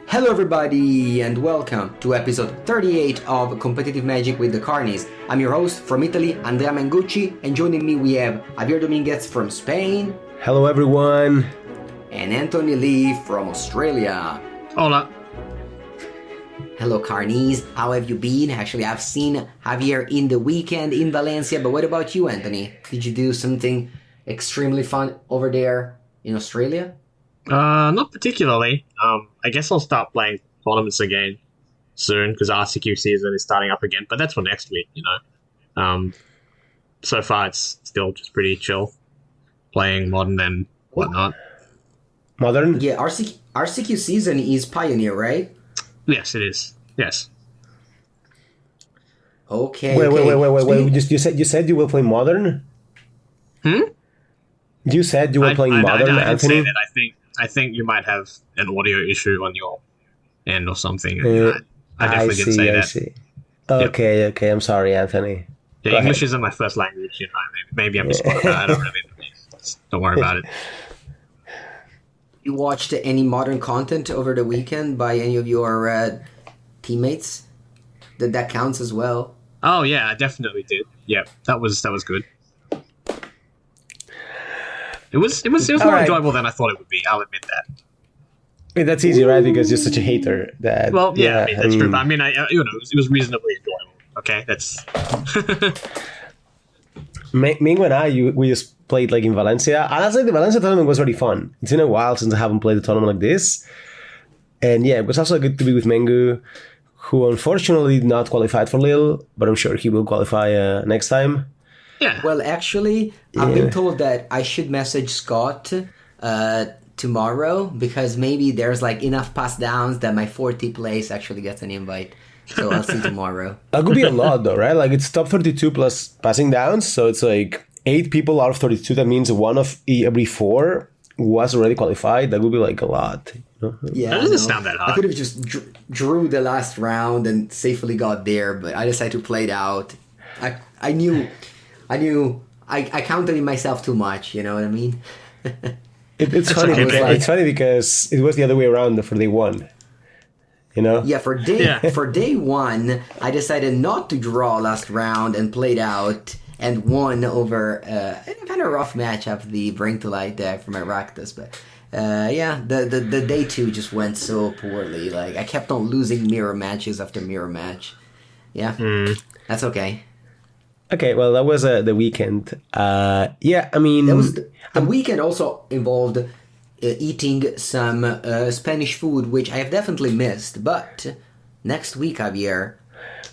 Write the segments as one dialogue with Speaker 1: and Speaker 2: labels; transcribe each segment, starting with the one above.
Speaker 1: Hello everybody and welcome to episode 38 of Competitive Magic with the Karnies. I'm your host from Italy, Andrea Mengucci, and joining me we have Javier Dominguez from Spain.
Speaker 2: Hello everyone.
Speaker 1: And Anthony Lee from Australia.
Speaker 3: Hola.
Speaker 1: Hello Karnies, how have you been? Actually, I've seen Javier in the weekend in Valencia, but what about you, Anthony? Did you do something extremely fun over there in Australia?
Speaker 3: Not particularly. I guess I'll start playing tournaments again soon because RCQ season is starting up again, but that's for next week, you know. So far it's still just pretty chill playing Modern and whatnot.
Speaker 2: Modern?
Speaker 1: Yeah, RCQ season is Pioneer, right?
Speaker 3: Yes, it is. Yes.
Speaker 1: Okay.
Speaker 2: Wait. You said you will play Modern? You said you were playing Modern,
Speaker 3: I
Speaker 2: Anthony?
Speaker 3: say that. I think you might have an audio issue on your end or something. I definitely didn't say that.
Speaker 2: I see. Okay, I'm sorry, Anthony.
Speaker 3: Yeah,
Speaker 2: Go
Speaker 3: English
Speaker 2: ahead.
Speaker 3: isn't my first language, you know. Maybe I misspoke. I don't really know. Don't worry about it.
Speaker 1: You watched any modern content over the weekend by any of your teammates? That counts as well.
Speaker 3: Oh yeah, I definitely did. Yeah, that was good. It was more enjoyable than I thought it would be. I'll admit that.
Speaker 2: I mean, that's easy, right? Because you're such a hater. That
Speaker 3: I mean that's true. But I mean, it was reasonably enjoyable. Okay, that's.
Speaker 2: Mingo and I, we just played like in Valencia. Honestly, the Valencia tournament was very fun. It's been a while since I haven't played a tournament like this. And yeah, it was also good to be with Mengu, who unfortunately did not qualify for Lille, but I'm sure he will qualify next time.
Speaker 3: Yeah.
Speaker 1: Well, actually, I've been told that I should message Scott tomorrow because maybe there's like enough pass downs that my 40th place actually gets an invite. So I'll see tomorrow.
Speaker 2: That could be a lot though, right? Like it's top 32 plus passing downs. So it's like 8 people out of 32. That means one of every 4 was already qualified. That would be like a lot. You know?
Speaker 1: Yeah,
Speaker 3: that doesn't sound that hard.
Speaker 1: I could have just drew the last round and safely got there, but I decided to play it out. I knew I counted in myself too much, you know what I mean?
Speaker 2: It's funny.
Speaker 3: Okay.
Speaker 2: It's funny because it was the other way around for day 1. You know?
Speaker 1: Yeah, for day 1, I decided not to draw last round and played out and won over a kind of rough matchup, the Bring to Light deck from Aractus, but the day 2 just went so poorly. Like I kept on losing mirror matches after mirror match. Yeah, that's okay.
Speaker 2: Okay, well, that was the weekend. I mean...
Speaker 1: That was the weekend also involved eating some Spanish food, which I have definitely missed. But next week, Javier,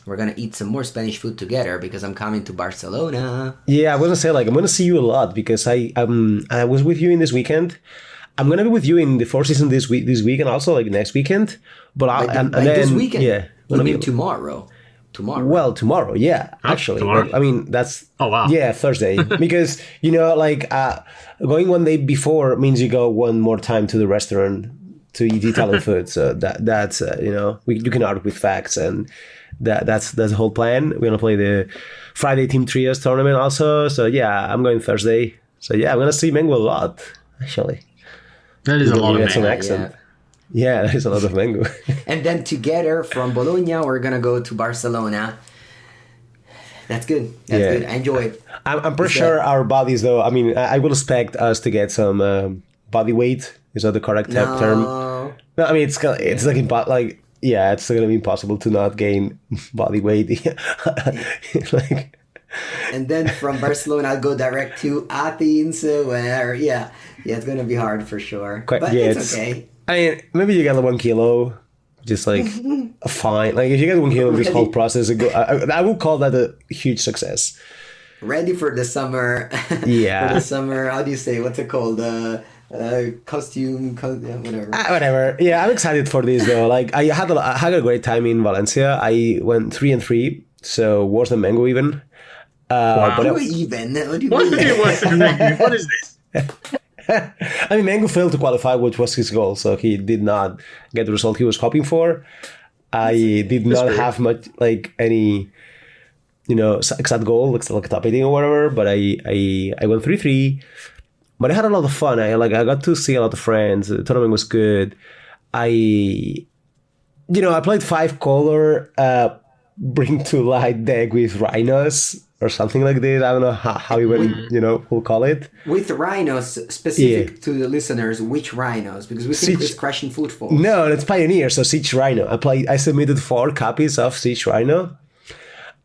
Speaker 1: we're going to eat some more Spanish food together because I'm coming to Barcelona.
Speaker 2: Yeah, I was going to say, like, I'm going to see you a lot because I was with you in this weekend. I'm going to be with you in the Four Seasons this week and also, like, next weekend. But then,
Speaker 1: this weekend?
Speaker 2: Yeah.
Speaker 1: You mean tomorrow? Tomorrow.
Speaker 2: Well, tomorrow, yeah, actually.
Speaker 3: Tomorrow?
Speaker 2: But, I mean, that's...
Speaker 3: Oh, wow.
Speaker 2: Yeah, Thursday. Because, you know, like, going one day before means you go one more time to the restaurant to eat Italian food. So that's you know, you can argue with facts, and that's the whole plan. We're going to play the Friday Team Trios tournament also. So, yeah, I'm going Thursday. So, yeah, I'm going to see Mengu a lot, actually.
Speaker 3: That is a lot of
Speaker 2: Some
Speaker 3: mango.
Speaker 2: accent. Yeah, there's a lot of Mengu.
Speaker 1: And then together from Bologna, we're going to go to Barcelona. That's good. That's good. I enjoy it.
Speaker 2: I'm pretty sure our bodies, though, I mean, I will expect us to get some body weight. Is that the correct term? No, I mean, it's gonna be impossible to not gain body weight. Like,
Speaker 1: and then from Barcelona, I'll go direct to Athens, where, it's going to be hard for sure. But it's okay.
Speaker 2: I mean, maybe you get 1 kilo, just like fine. Like if you get 1 kilo in this whole process, I would call that a huge success.
Speaker 1: Ready for the summer.
Speaker 2: Yeah.
Speaker 1: For the summer, how do you say, what's it called? Costume, whatever.
Speaker 2: Whatever. Yeah, I'm excited for this though. Like I had a great time in Valencia. I went 3-3, so worse than Mengu even.
Speaker 1: Wow. What do you mean?
Speaker 3: What is this?
Speaker 2: I mean, Mengu failed to qualify, which was his goal, so he did not get the result he was hoping for. I did not have much, like, any, exact goal, like top 18 or whatever, but I went 3-3. But I had a lot of fun. I got to see a lot of friends. The tournament was good. I played 5-color Bring to Light deck with Rhinos or something like this. I don't know how you will call it.
Speaker 1: With rhinos, specific to the listeners, which rhinos? Because we think it's Crashing Footfalls.
Speaker 2: No, it's Pioneer, so Siege Rhino. I submitted 4 copies of Siege Rhino.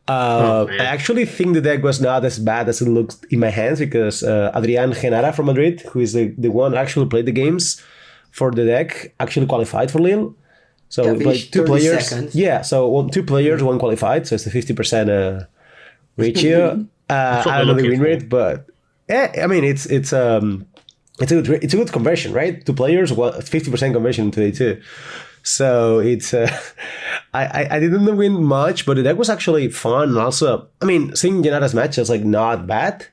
Speaker 2: I actually think the deck was not as bad as it looks in my hands because Adrian Genara from Madrid, who is the one who actually played the games for the deck, actually qualified for Lille. So we played 2 players. Seconds. Yeah, so 2 players, 1 qualified, so it's a 50% ratio. I don't know the win rate, but I mean it's a good conversion, right? 2 players, 50% conversion in 2-2. So it's I didn't win much, but the deck was actually fun. Also, I mean, seeing Genara's match is like not bad.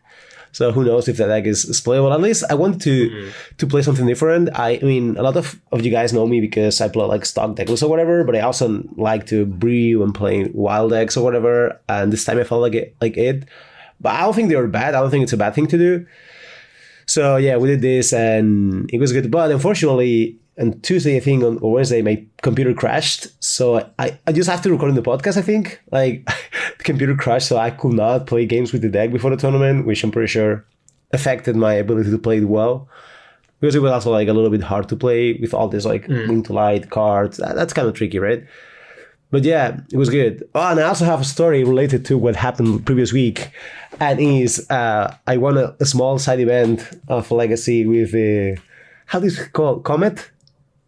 Speaker 2: So who knows if the deck is playable? At least I want to play something different. I mean, a lot of you guys know me because I play like stock Decklists or whatever, but I also like to brew and play wild decks or whatever. And this time I felt like it. But I don't think they were bad. I don't think it's a bad thing to do. So yeah, we did this and it was good. But unfortunately, on Tuesday, I think, or Wednesday, my computer crashed. So I just have to record in the podcast, I think. Like, the computer crashed, so I could not play games with the deck before the tournament, which I'm pretty sure affected my ability to play it well. Because it was also, like, a little bit hard to play with all this, like, Wing to Light cards. That's kind of tricky, right? But yeah, it was good. Oh, and I also have a story related to what happened previous week. And is I won a small side event of Legacy with the... How do you call it? Comet?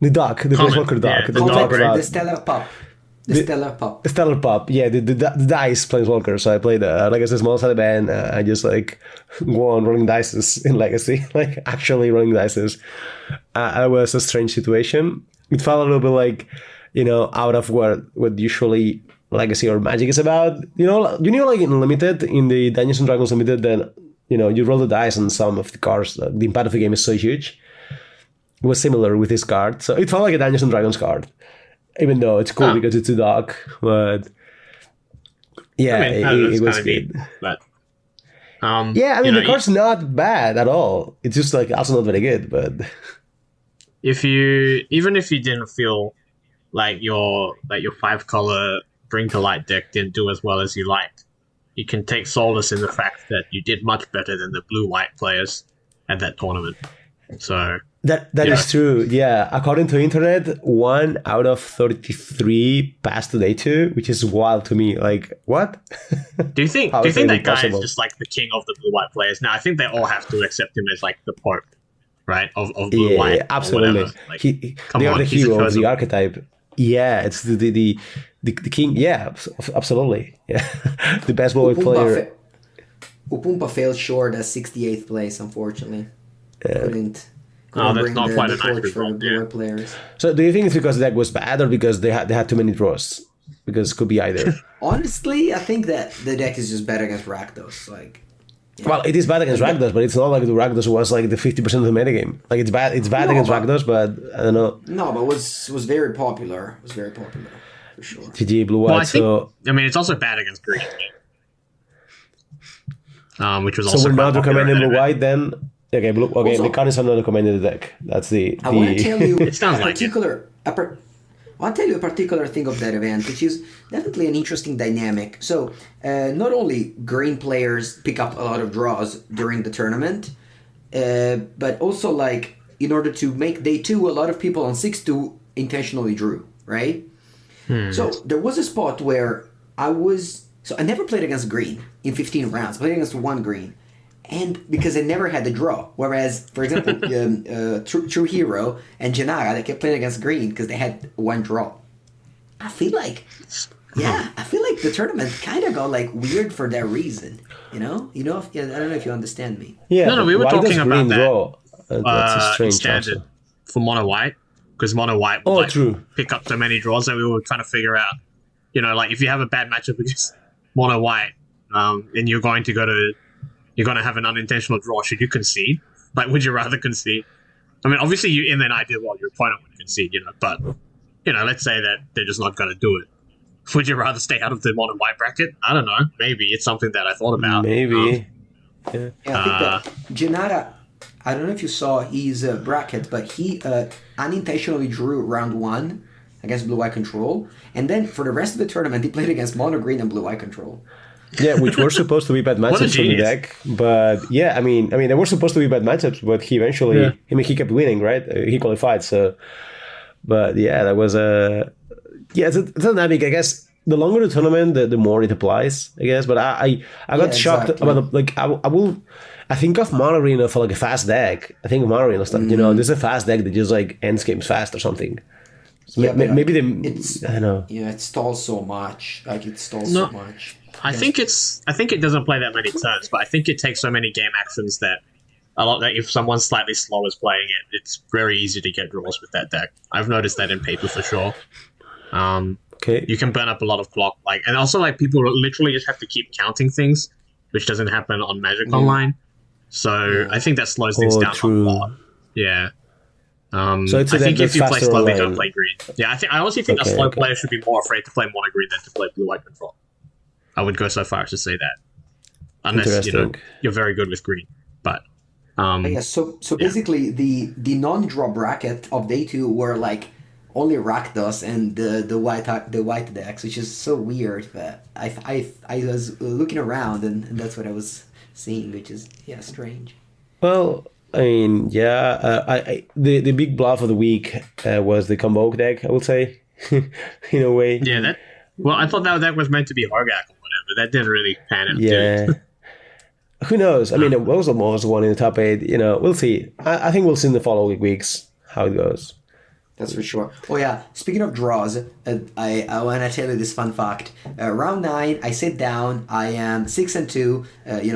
Speaker 2: The dog, the Planeswalker dog.
Speaker 1: Yeah, the Stellar Pup. The
Speaker 2: Stellar Pup, yeah, the dice Planeswalker. So I played like as a small side event. I just like go on rolling dices in Legacy, like actually rolling dices. It was a strange situation. It felt a little bit like, out of what usually Legacy or Magic is about. Like in Limited, in the Dungeons and Dragons Limited, then you roll the dice on some of the cards. The impact of the game is so huge. It was similar with this card. So it felt like a Dungeons and Dragons card. Even though it's cool because it's a dog. But yeah, it was good.
Speaker 3: Neat, but,
Speaker 2: the card's not bad at all. It's just like also not very good. But
Speaker 3: even if you didn't feel like your 5-color Bring to Light deck didn't do as well as you liked, you can take solace in the fact that you did much better than the blue-white players at that tournament. So
Speaker 2: that is true. Yeah, according to internet, 1 out of 33 passed to day 2, which is wild to me. Like, what?
Speaker 3: Do you think that guy is just like the king of the blue-white players? Now, I think they all have to accept him as like the Pope, right? Of blue-white.
Speaker 2: Yeah, absolutely.
Speaker 3: Like,
Speaker 2: they are the hero of the archetype. Yeah, it's the king. Yeah, absolutely. Yeah, the best blue-white player.
Speaker 1: Upumpa fell short at 68th place, unfortunately. Couldn't
Speaker 3: that's not quite a nice
Speaker 1: result. Players.
Speaker 2: So, do you think it's because the deck was bad, or because they had too many draws? Because it could be either.
Speaker 1: Honestly, I think that the deck is just better against Rakdos. Like,
Speaker 2: yeah. Well, it is bad against Rakdos, but it's not like the Rakdos was like the 50% of the metagame. Like it's bad against Rakdos, but I don't know.
Speaker 1: No, but was very popular. It was very popular for sure.
Speaker 2: GG blue white.
Speaker 3: It's also bad against green. Which was also.
Speaker 2: So we're not recommending blue white then. Okay, the Karnies are not recommended the deck. That's the.
Speaker 1: I want to tell you
Speaker 3: it sounds like
Speaker 1: I'll tell you a particular thing of that event, which is definitely an interesting dynamic. So, not only green players pick up a lot of draws during the tournament, but also, like, in order to make day 2, a lot of people on 6-2 intentionally drew, right? So, there was a spot where I never played against green in 15 rounds. I played against 1 green. And because I never had the draw. Whereas, for example, True Hero and Genara, they kept playing against green because they had 1 draw. I feel like the tournament kind of got like weird for that reason. I don't know if you understand me.
Speaker 2: Yeah,
Speaker 3: no, we were talking about that.
Speaker 2: That's a strange
Speaker 3: standard for mono white, because mono white would pick up so many draws that we were trying to figure out. Like if you have a bad matchup against mono white, and you're going to have an unintentional draw. Should you concede? Like, would you rather concede? I mean, obviously, you in that idea, well, your opponent would concede, but let's say that they're just not going to do it. Would you rather stay out of the mono white bracket? I don't know. Maybe it's something that I thought about.
Speaker 2: Maybe.
Speaker 1: I think that I don't know if you saw his bracket, but he unintentionally drew round 1 against Blue-Eye Control, and then for the rest of the tournament, he played against Mono Green and Blue-Eye Control.
Speaker 2: Yeah, which were supposed to be bad matchups for the deck, but yeah, I mean, they were supposed to be bad matchups, but he eventually, he kept winning, right? He qualified, so, but yeah, that was it's a dynamic, I guess. The longer the tournament, the more it applies, I guess. But I got shocked about I think of Mono Green for like a fast deck. I think of Mono Green stuff. There's a fast deck that just like ends games fast or something. So maybe I don't know.
Speaker 1: Yeah, it stalls so much. Like it stalls so much.
Speaker 3: I think it doesn't play that many turns, but I think it takes so many game actions that if someone slightly slow is playing it, it's very easy to get draws with that deck. I've noticed that in paper for sure.
Speaker 2: Okay.
Speaker 3: You can burn up a lot of clock, and also people literally just have to keep counting things, which doesn't happen on Magic Online. So I think that slows things down a lot. Yeah. So I think if you play slowly, don't play green. Yeah, I honestly think a slow player should be more afraid to play Mono Green than to play Blue-Eye Control. I would go so far as to say that, unless you're very good with green. But
Speaker 1: so basically, the non-draw bracket of day 2 were like only Rakdos and the white decks, which is so weird. But I was looking around and that's what I was seeing, which is strange.
Speaker 2: Well, I mean, the big bluff of the week was the Convoke deck, I would say, in a way.
Speaker 3: Yeah, I thought that deck was meant to be Hargak or whatever. That didn't really pan out.
Speaker 2: Yeah. Who knows? I mean, it was almost one in the top 8. We'll see. I think we'll see in the following weeks how it goes.
Speaker 1: That's for sure. Oh yeah, speaking of draws, I want to tell you this fun fact. Round 9, I sit down, I am 6-2.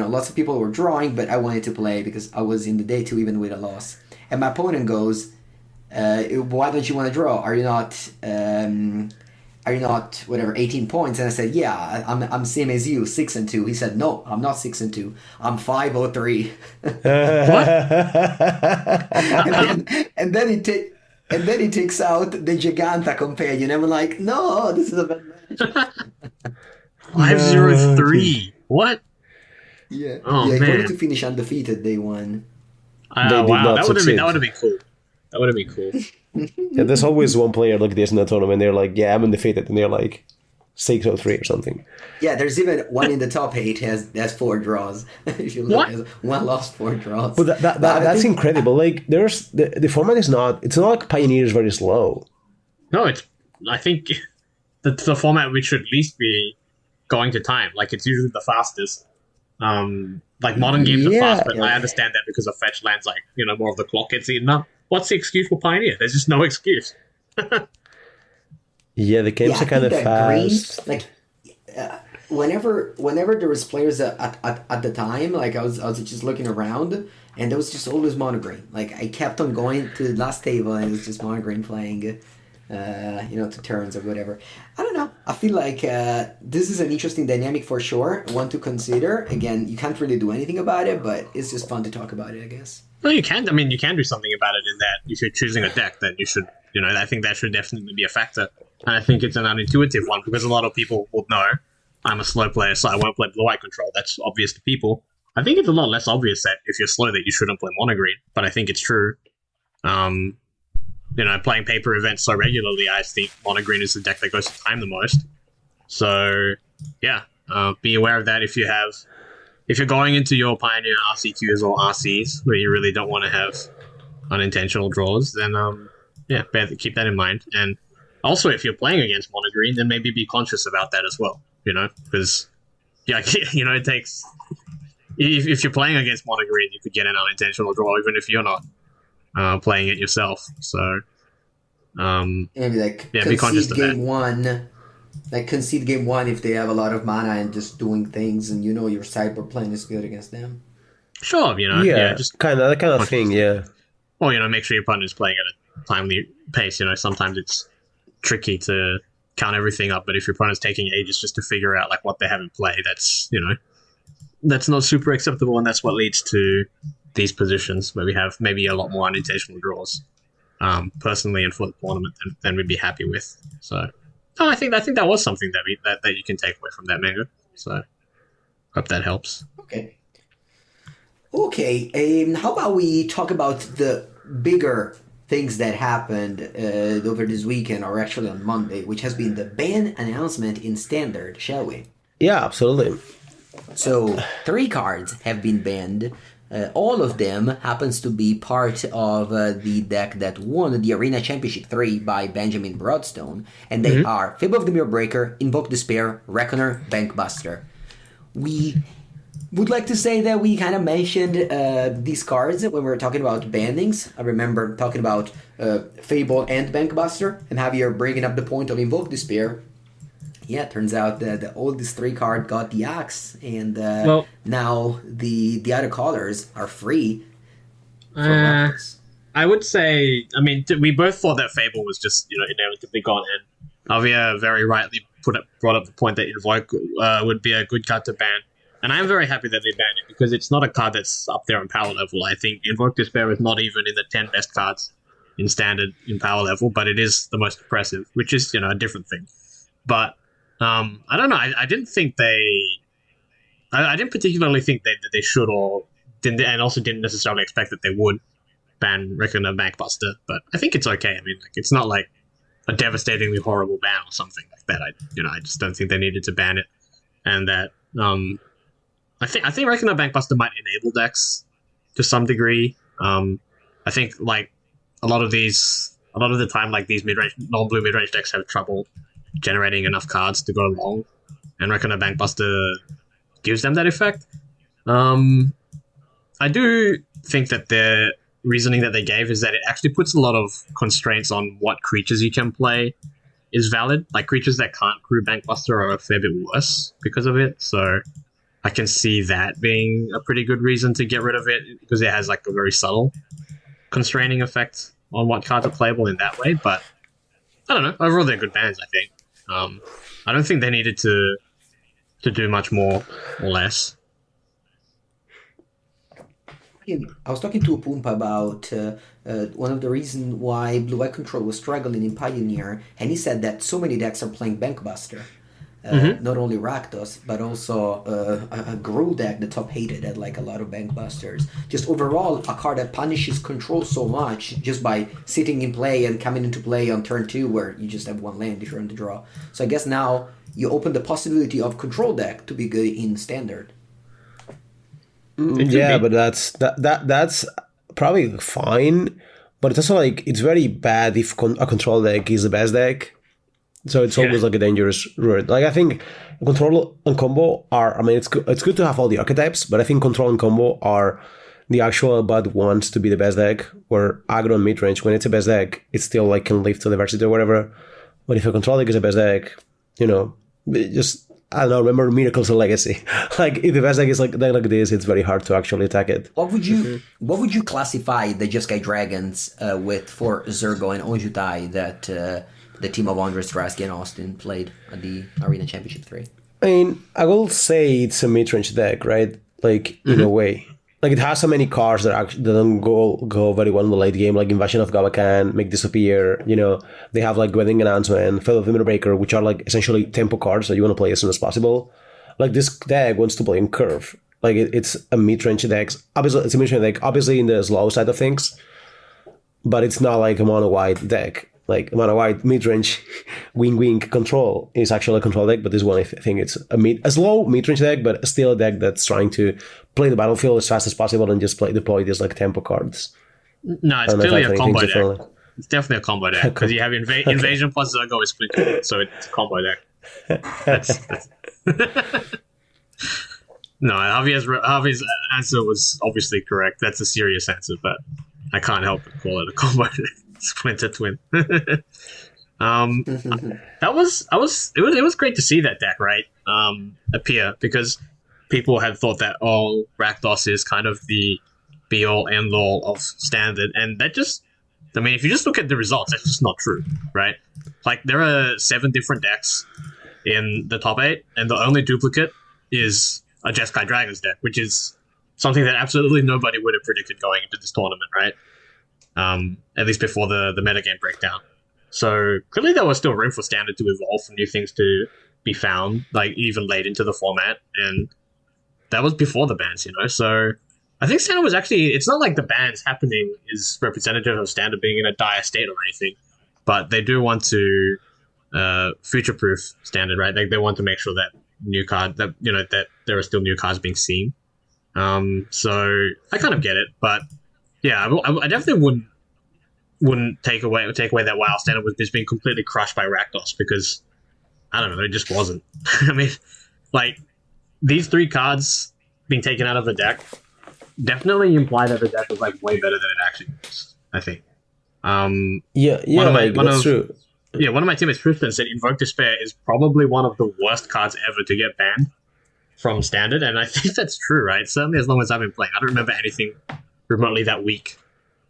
Speaker 1: Lots of people were drawing, but I wanted to play because I was in the day 2 even with a loss. And my opponent goes, why don't you want to draw? Are you not whatever 18 points? And I said, yeah, I'm same as you, 6-2. He said, no, I'm not 6-2. I'm 5-3.
Speaker 3: What?
Speaker 1: and then he takes out the Giganta companion. I'm like, no, this is a bad match.
Speaker 3: 5-0-3. What?
Speaker 1: Yeah.
Speaker 3: Oh,
Speaker 1: he
Speaker 3: man.
Speaker 1: wanted to finish undefeated day 1.
Speaker 3: Wow, that would have been cool. That would have been cool.
Speaker 2: Yeah, there's always one player like this in the tournament. They're like, yeah, I'm undefeated, and they're like 6-3 or something.
Speaker 1: Yeah, there's even one in the top 8 has 4 draws. If you look, has 1 loss, 4 draws.
Speaker 2: But that's incredible. Like, there's the format is not. It's not like Pioneer is very slow.
Speaker 3: No, I think the format which should at least be going to time. Like, it's usually the fastest. Like modern games are fast, but I understand that because of fetch lands, more of the clock gets eaten up. What's the excuse for Pioneer? There's just no excuse.
Speaker 2: Yeah, the games are kind of fast.
Speaker 1: Green, whenever there was players at the time, I was just looking around, and there was just always Mono Green. I kept on going to the last table, and it was just Mono Green playing, to turns or whatever. I don't know. I feel like this is an interesting dynamic for sure. One to consider. Again, you can't really do anything about it, but it's just fun to talk about it, I guess.
Speaker 3: Well, you can. I mean, you can do something about it in that if you're choosing a deck, then you should, I think that should definitely be a factor. And I think it's an unintuitive one because a lot of people will know I'm a slow player, so I won't play Blue-Eye Control. That's obvious to people. I think it's a lot less obvious that if you're slow that you shouldn't play Mono Green, but I think it's true. Playing paper events so regularly, I think Mono Green is the deck that goes to time the most. So, yeah, be aware of that if you're going into your Pioneer RCQs or RCs where you really don't want to have unintentional draws, then keep that in mind. And also, if you're playing against Mono Green, then maybe be conscious about that as well. Because it takes. If you're playing against Mono Green, you could get an unintentional draw even if you're not playing it yourself. So
Speaker 1: maybe
Speaker 3: be conscious of that.
Speaker 1: Game 1. Concede game 1 if they have a lot of mana and just doing things, and your sideboard playing is good against them.
Speaker 3: Sure, just
Speaker 2: that kind of thing, yeah.
Speaker 3: Or make sure your opponent is playing at a timely pace. Sometimes it's tricky to count everything up, but if your opponent's taking ages just to figure out what they have in play, that's that's not super acceptable, and that's what leads to these positions where we have maybe a lot more unintentional draws. Personally, and for the tournament, than we'd be happy with. So. Oh, I think that was something that you can take away from that, Mango. So, hope that helps.
Speaker 1: Okay. Okay, how about we talk about the bigger things that happened over this weekend, or actually on Monday, which has been the ban announcement in Standard, shall we?
Speaker 2: Yeah, absolutely.
Speaker 1: So, 3 cards have been banned. All of them happens to be part of the deck that won the Arena Championship 3 by Benjamin Broadstone, and they are Fable of the Mirror Breaker, Invoke Despair, Reckoner, Bankbuster. We would like to say that we kind of mentioned these cards when we were talking about bannings. I remember talking about Fable and Bankbuster, and Javier bringing up the point of Invoke Despair. Yeah, turns out that all these 3 card got the axe, and now the other colors are free for practice.
Speaker 3: I would say, I mean, we both thought that Fable was just, inevitably gone, and Javier very rightly brought up the point that Invoke would be a good card to ban. And I'm very happy that they banned it, because it's not a card that's up there on power level. I think Invoke Despair is not even in the 10 best cards in Standard in power level, but it is the most impressive, which is, a different thing. But I don't know. I didn't think I didn't particularly think that they should, or didn't, and also didn't necessarily expect that they would ban Reckoner Bankbuster. But I think it's okay. I mean, it's not like a devastatingly horrible ban or something like that. I just don't think they needed to ban it, and that I think Reckoner Bankbuster might enable decks to some degree. I think like a lot of the time, like these mid-range, non-blue mid-range decks have trouble generating enough cards to go along, and Reckoner Bankbuster gives them that effect. I do think that the reasoning that they gave is that it actually puts a lot of constraints on what creatures you can play is valid. Like creatures that can't crew Bankbuster are a fair bit worse because of it. So I can see that being a pretty good reason to get rid of it, because it has like a very subtle constraining effect on what cards are playable in that way. But I don't know. Overall, they're good bans, I think. I don't think they needed to do much more or less.
Speaker 1: I was talking to Pumpa about one of the reasons why Blue-White Control was struggling in Pioneer, and he said that so many decks are playing Bankbuster. Not only Rakdos, but also a Gruul deck, the top hated, had like a lot of Bankbusters. Just overall, a card that punishes control so much just by sitting in play and coming into play on turn 2, where you just have 1 land if you're on the draw. So I guess now you open the possibility of control deck to be good in Standard.
Speaker 2: Yeah, but that's probably fine. But it's also like it's very bad if a control deck is the best deck. So it's always like a dangerous route. Like I think control and combo are. I mean, it's good to have all the archetypes, but I think control and combo are the actual bad ones to be the best deck. Where aggro and midrange, when it's a best deck, it still like can live to the varsity or whatever. But if a control deck is a best deck, just I don't know. Remember Miracles of Legacy. Like if the best deck is like this, it's very hard to actually attack it.
Speaker 1: What would you classify the Jeskai Dragons with for Zergo and Onjutai that the team of Andres Draski and Austin played at the Arena Championship 3?
Speaker 2: I mean, I will say it's a mid-range deck, right? Like, in a way. Like, it has so many cards that don't go very well in the late game, like Invasion of Gabakan, Make Disappear, They have, like, Wedding Announcement, Fable of the Mirror Breaker, which are, like, essentially tempo cards that you want to play as soon as possible. Like, this deck wants to play in Curve. Like, it's a mid-range deck. Obviously, it's a mid-range deck, obviously in the slow side of things, but it's not like a mono-white deck. Like mono white mid-range wing control is actually a control deck, but this one I think it's a slow mid-range deck, but still a deck that's trying to play the battlefield as fast as possible and just deploy these like tempo cards.
Speaker 3: No, it's clearly a combo deck. It's definitely a combo deck because you have Invasion plus Zergo is split, so it's a combo deck. That's... No, Javi's answer was obviously correct. That's a serious answer, but I can't help but call it a combo deck. Splinter Twin. It was great to see that deck, right? Appear, because people had thought that Rakdos is kind of the be all end all of Standard, and that just, I mean, if you just look at the results, that's just not true, right? Like there are 7 different decks in the top 8, and the only duplicate is a Jeskai Dragons deck, which is something that absolutely nobody would have predicted going into this tournament, right? At least before the metagame breakdown. So clearly there was still room for Standard to evolve, for new things to be found, like even late into the format, and that was before the bans, So I think Standard was actually. It's not like the bans happening is representative of Standard being in a dire state or anything, but they do want to future-proof Standard, right? Like they want to make sure that that there are still new cards being seen. So I kind of get it, but yeah, I definitely wouldn't take away that WoW Standard was just being completely crushed by Rakdos, because I don't know, it just wasn't. I mean, like these 3 cards being taken out of the deck definitely imply that the deck was like way better than it actually was, I think.
Speaker 2: That's true.
Speaker 3: Yeah, one of my teammates, Tristan, said Invoke Despair is probably one of the worst cards ever to get banned from Standard, and I think that's true, right? Certainly as long as I've been playing. I don't remember anything remotely that weak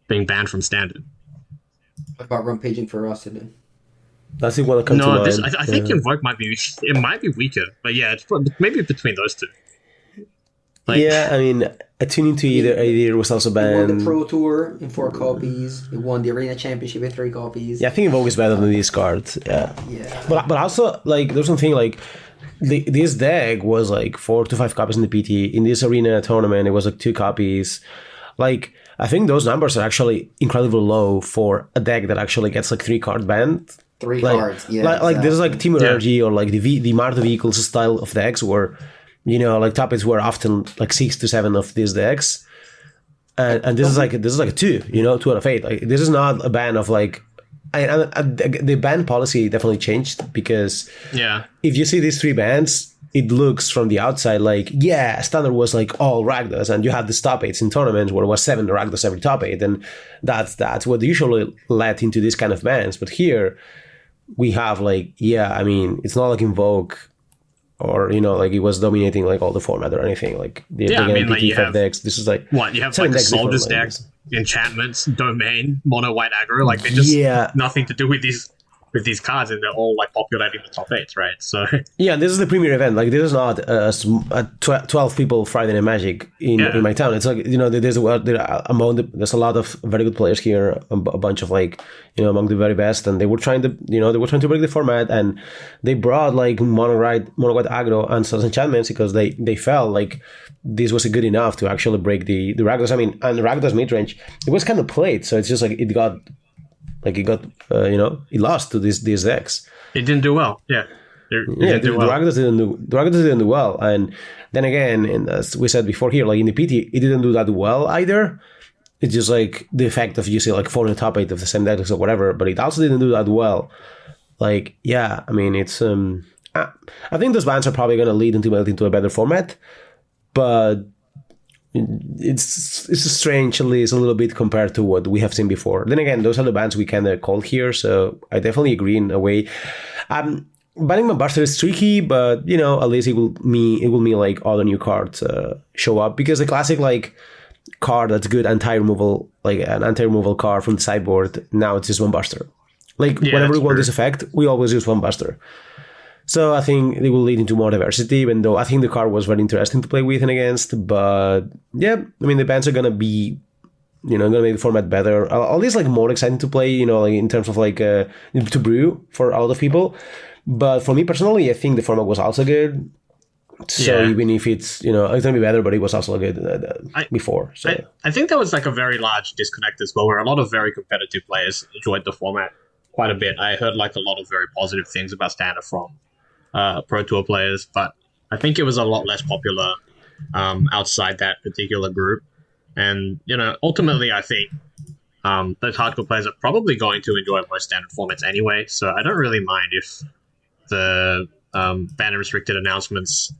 Speaker 3: being banned from Standard.
Speaker 1: What about Rampaging Ferocity?
Speaker 2: That's the one that comes to mind.
Speaker 3: I think Invoke might be weaker, but yeah, it's maybe between those two.
Speaker 2: Like, yeah, I mean, attuning to either was also banned.
Speaker 1: It won the Pro Tour in 4 copies. It won the Arena Championship in 3 copies.
Speaker 2: Yeah, I think Invoke is better than these cards. Yeah. But also, like, there's something like this deck was like 4 to 5 copies in the PT. In this Arena tournament, it was like 2 copies. Like, I think those numbers are actually incredibly low for a deck that actually gets like 3 card banned.
Speaker 1: 3 cards, yeah.
Speaker 2: Like there's like Team Energy or like the Marta Vehicles style of decks where, you know, like top 8s were often like 6 to 7 of these decks, and this is like a 2, you know, 2 out of 8. Like this is not a ban of like, the ban policy definitely changed, because if you see these 3 bans, it looks from the outside like, yeah, Standard was like all Rakdos, and you had the top 8s in tournaments where it was 7 Rakdos every top 8, and that's what usually led into this kind of bans. But here we have like, I mean, it's not like Invoke, or, you know, like it was dominating like all the format or anything. Like
Speaker 3: I mean, like you have
Speaker 2: decks. This is like
Speaker 3: what you have, like the Soldiers deck, enchantments, domain, mono white aggro. Like they just nothing to do with these cards, and they're all like populating the top 8s, right? So
Speaker 2: yeah, this is the premier event. Like this is not 12 people Friday Night Magic in my town. It's like, you know, there's a lot of very good players here, a bunch of like, you know, among the very best, and they were trying to break the format, and they brought like mono white aggro and Stars enchantments because they felt like this was good enough to actually break the Rakdos. I mean, and Rakdos midrange, it was kind of played, so it's just like it lost to these decks.
Speaker 3: It didn't do well. Yeah.
Speaker 2: The Rakdos didn't do well. And then again, and as we said before here, like in the PT, it didn't do that well either. It's just like the effect of using like 4 in the top 8 of the same decks or whatever, but it also didn't do that well. Like, yeah, I mean, it's I think those bans are probably going to lead into a better format, but it's strange, at least a little bit, compared to what we have seen before. Then again, those are the bans we kind of called here, so I definitely agree in a way. Banning Bowmaster is tricky, but, you know, at least it will mean like other new cards show up, because the classic like card that's good anti-removal, like an anti-removal card from the sideboard, now it's just Bowmaster. Like whenever we want this effect, we always use Bowmaster. So I think it will lead into more diversity, even though I think the card was very interesting to play with and against. But yeah, I mean, the bans are going to be, you know, going to make the format better. At least like more exciting to play, you know, like in terms of like to brew for a lot of people. But for me personally, I think the format was also good. So even if it's, you know, it's going to be better, but it was also good before. So
Speaker 3: I think there was like a very large disconnect as well, where a lot of very competitive players enjoyed the format quite a bit. I heard like a lot of very positive things about Standard from Pro Tour players, but I think it was a lot less popular outside that particular group. And, you know, ultimately I think those hardcore players are probably going to enjoy most Standard formats anyway, so I don't really mind if the ban and restricted announcements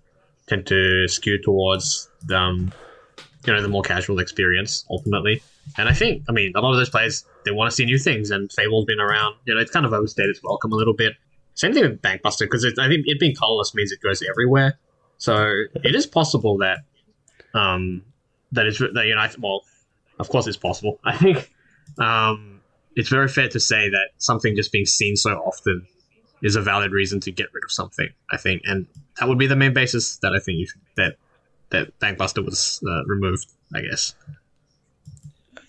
Speaker 3: tend to skew towards the more casual experience ultimately. And I think, I mean, a lot of those players, they want to see new things, and Fable's been around. You know, it's kind of overstayed its welcome a little bit. Same thing with Bankbuster, because I think it being colorless means it goes everywhere. So it is possible that well, of course it's possible. I think it's very fair to say that something just being seen so often is a valid reason to get rid of something, I think. And that would be the main basis that I think that Bankbuster was removed, I guess.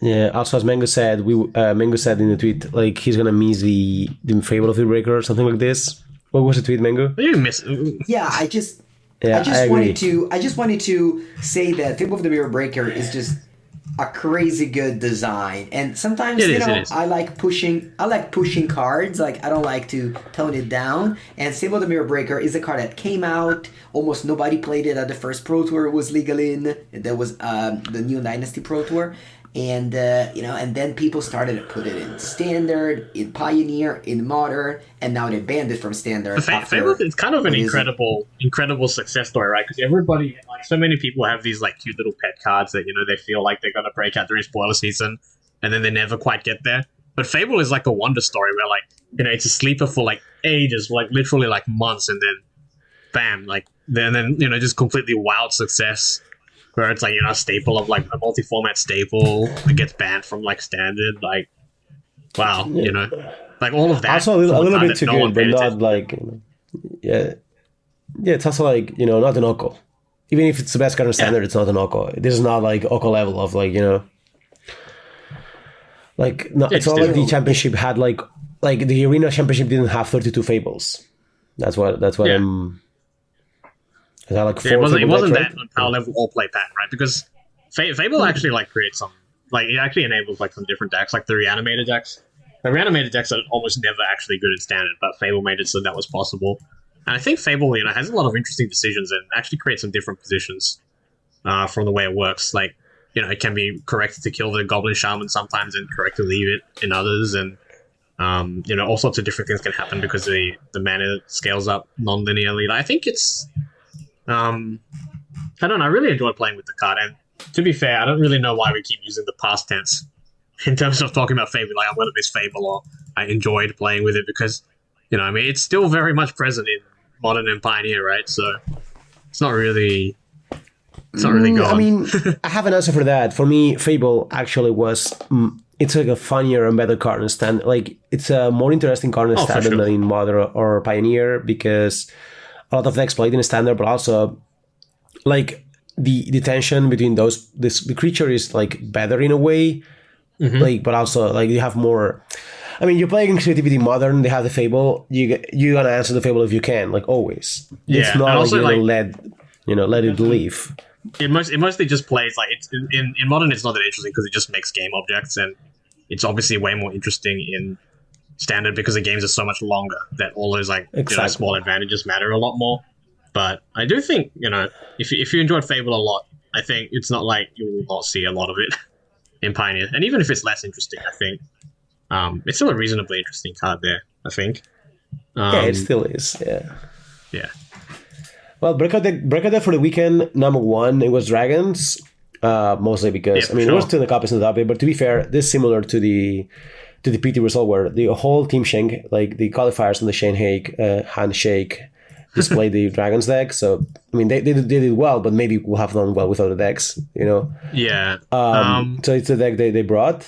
Speaker 2: Yeah, also as Mango said, Mango said in the tweet, like, he's gonna miss the Fable of the Breaker or something like this. What was the tweet, Mango?
Speaker 3: You miss.
Speaker 1: Yeah, I just
Speaker 2: Yeah, I agree.
Speaker 1: I just wanted to say that Fable of the Mirror Breaker is just a crazy good design, and sometimes
Speaker 3: It is.
Speaker 1: I like pushing cards. Like I don't like to tone it down. And Fable of the Mirror Breaker is a card that came out. Almost nobody played it at the first Pro Tour. It was legal in. There was the new Dynasty Pro Tour. And and then people started to put it in Standard, in Pioneer, in Modern, and now they banned it from Standard.
Speaker 3: Fable is kind of an incredible success story, right? Because everybody, like, so many people have these like cute little pet cards that they feel like they're gonna break out during spoiler season, and then they never quite get there. But Fable is like a wonder story where, like, it's a sleeper for like ages, like literally like months, and then bam, like then just completely wild success. Where it's like, a staple of like a multi-format staple that gets banned from like Standard, like, wow, like all of that.
Speaker 2: Also a little bit too good, but not like, yeah. It's also like, not an Oko. Even if it's the best card in Standard, it's not an Oko. This is not like Oko level of like, like no, it's not like the championship had like the arena championship didn't have 32 Fables. That's what I'm. Like
Speaker 3: it wasn't that on power level all play pattern, right? Because Fable actually like creates some, like, it actually enables like some different decks, like the reanimated decks. The reanimated decks are almost never actually good in Standard, but Fable made it so that was possible. And I think Fable, has a lot of interesting decisions and actually creates some different positions from the way it works. Like, it can be correct to kill the Goblin Shaman sometimes and correct to leave it in others, and all sorts of different things can happen because the mana scales up non-linearly. I think it's I don't know, I really enjoy playing with the card, and to be fair, I don't really know why we keep using the past tense in terms of talking about Fable. Like, I'm going to miss Fable, or I enjoyed playing with it, because, it's still very much present in Modern and Pioneer, right? So it's not really gone.
Speaker 2: I mean, I have an answer for that. For me, Fable actually was, it's like a funnier and better card in Standard. Like, it's a more interesting card in Standard than in Modern or Pioneer, because a lot of decks played in Standard, but also like the tension between the creature is like better in a way, like, but also like you have more. I mean, you play against Creativity Modern, they have the Fable. You gotta answer the Fable if you can, like always.
Speaker 3: Yeah,
Speaker 2: it's not like you're gonna let it leave.
Speaker 3: It mostly just plays like it's in Modern. It's not that interesting because it just makes game objects, and it's obviously way more interesting in Standard because the games are so much longer that all those like small advantages matter a lot more. But I do think if you enjoyed Fable a lot, I think it's not like you will not see a lot of it in Pioneer. And even if it's less interesting, I think it's still a reasonably interesting card there, I think.
Speaker 2: Yeah, it still is.
Speaker 3: Yeah.
Speaker 2: Well, breakout deck for the weekend, number one, it was Dragons, mostly because it was still the copies in the top eight. But to be fair, this is similar to the PT result where the whole team Shank, like the qualifiers and the handshake, displayed the Dragons deck. So I mean, they did well, but maybe we'll have done well without the decks,
Speaker 3: Yeah.
Speaker 2: So it's the deck they brought.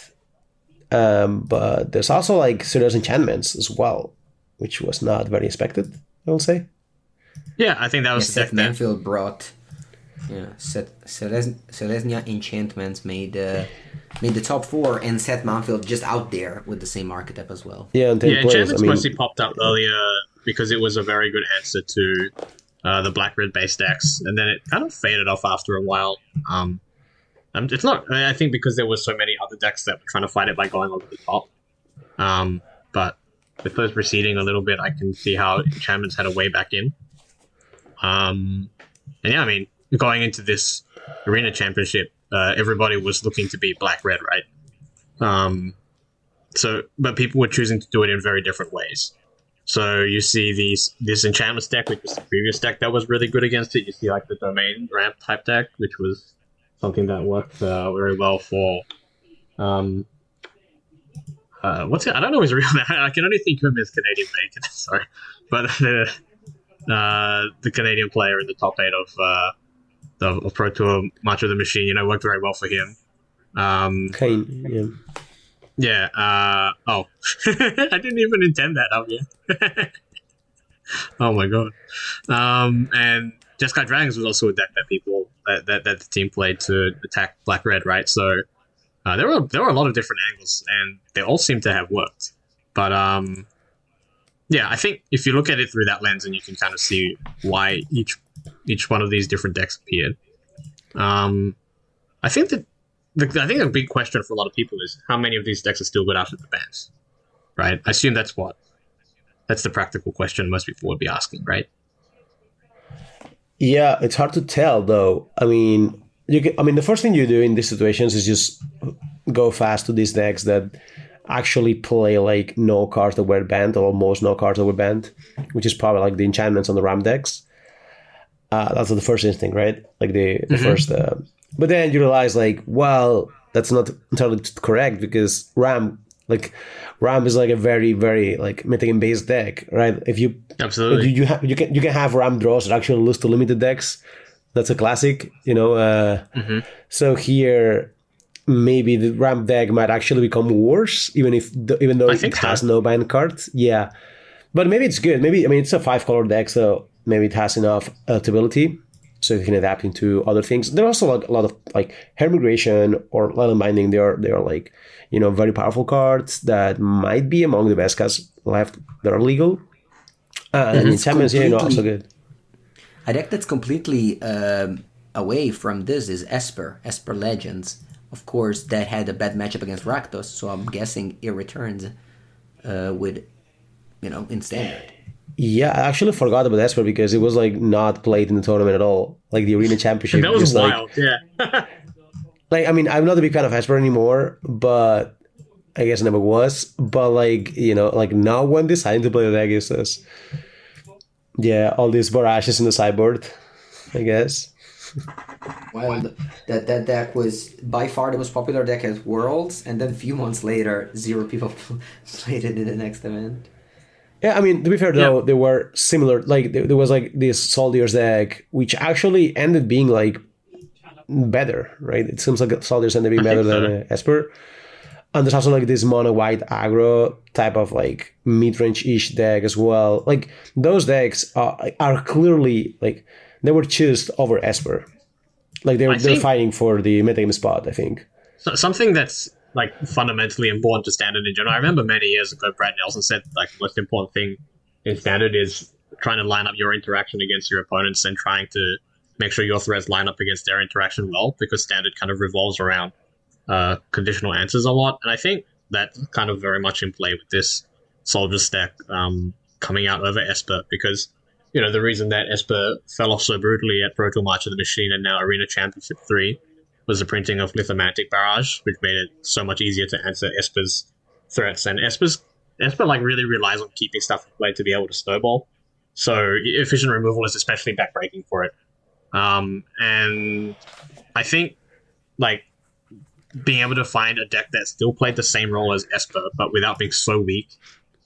Speaker 2: But there's also like serious enchantments as well, which was not very expected, I will say.
Speaker 3: Yeah, I think that was
Speaker 1: Seth Manfield brought. Yeah, Selesnya Enchantments made the top four, and Seth Manfield just out there with the same archetype as well.
Speaker 2: Yeah,
Speaker 3: Enchantments mostly popped up earlier because it was a very good answer to the black-red base decks, and then it kind of faded off after a while. It's not. I think because there were so many other decks that were trying to fight it by going over the top. But with those receding a little bit, I can see how Enchantments had a way back in. And yeah, I mean, going into this arena championship, everybody was looking to beat black-red, right? But people were choosing to do it in very different ways. So you see this Enchantments deck, which was the previous deck that was really good against it. You see like the Domain Ramp type deck, which was something that worked very well for what's it? I don't know his real name. I can only think of him as Canadian Bacon. Sorry, but the Canadian player in the top 8 of Pro Tour, March of the Machine, worked very well for him.
Speaker 2: Kane,
Speaker 3: yeah. I didn't even intend that up yet. Oh my god. And Jeskai Dragons was also a deck that people that the team played to attack black-red, right? So there were a lot of different angles, and they all seem to have worked. But yeah, I think if you look at it through that lens, and you can kind of see why each each one of these different decks appeared. I think that a big question for a lot of people is how many of these decks are still good after the bans, right? I assume that's the practical question most people would be asking, right?
Speaker 2: Yeah, it's hard to tell though. I mean, the first thing you do in these situations is just go fast to these decks that actually play like no cards that were banned, or almost no cards that were banned, which is probably like the enchantments on the Ram decks. That's the first instinct, right? Like the first. But then you realize, like, well, that's not entirely correct, because Ram is like a very, very like metagame based deck, right? If you
Speaker 3: absolutely
Speaker 2: you can have Ram draws that actually lose to limited decks. That's a classic, So here, maybe the Ram deck might actually become worse, even though it has no banned cards. Yeah, but maybe it's good. Maybe it's a 5-color deck, so maybe it has enough adaptability, so you can adapt into other things. There are also like a lot of like Hair Migration or Island Binding. They are like very powerful cards that might be among the best cards left that are legal. And enchantments here are also good.
Speaker 1: A deck that's completely away from this is Esper Legends. Of course, that had a bad matchup against Rakdos, so I'm guessing it returns in Standard.
Speaker 2: Yeah, I actually forgot about Esper because it was like not played in the tournament at all. Like the Arena Championship.
Speaker 3: That was wild, yeah.
Speaker 2: I'm not a big fan of Esper anymore, but I guess I never was. But now when deciding to play the deck is this. Yeah, all these barrages in the sideboard, I guess.
Speaker 1: Well, that deck was by far the most popular deck at Worlds, and then a few months later, 0 people played it in the next event.
Speaker 2: Yeah, I mean, to be fair though, they were similar. Like there was like this Soldiers deck, which actually ended being like better, right? It seems like Soldiers ended being better than Esper. And there's also like this mono white aggro type of like mid-range-ish deck as well. Like those decks are clearly like they were chosen over Esper. Like they're fighting for the metagame spot, I think.
Speaker 3: So something that's like fundamentally important to Standard in general. I remember many years ago, Brad Nelson said like the most important thing in Standard is trying to line up your interaction against your opponents and trying to make sure your threats line up against their interaction well, because Standard kind of revolves around conditional answers a lot. And I think that's kind of very much in play with this Soldiers deck coming out over Esper, because the reason that Esper fell off so brutally at Pro Tour March of the Machine and now Arena Championship 3 was the printing of Lithomantic Barrage, which made it so much easier to answer Esper's threats. And Esper like really relies on keeping stuff in play to be able to snowball. So efficient removal is especially backbreaking for it. And I think like being able to find a deck that still played the same role as Esper, but without being so weak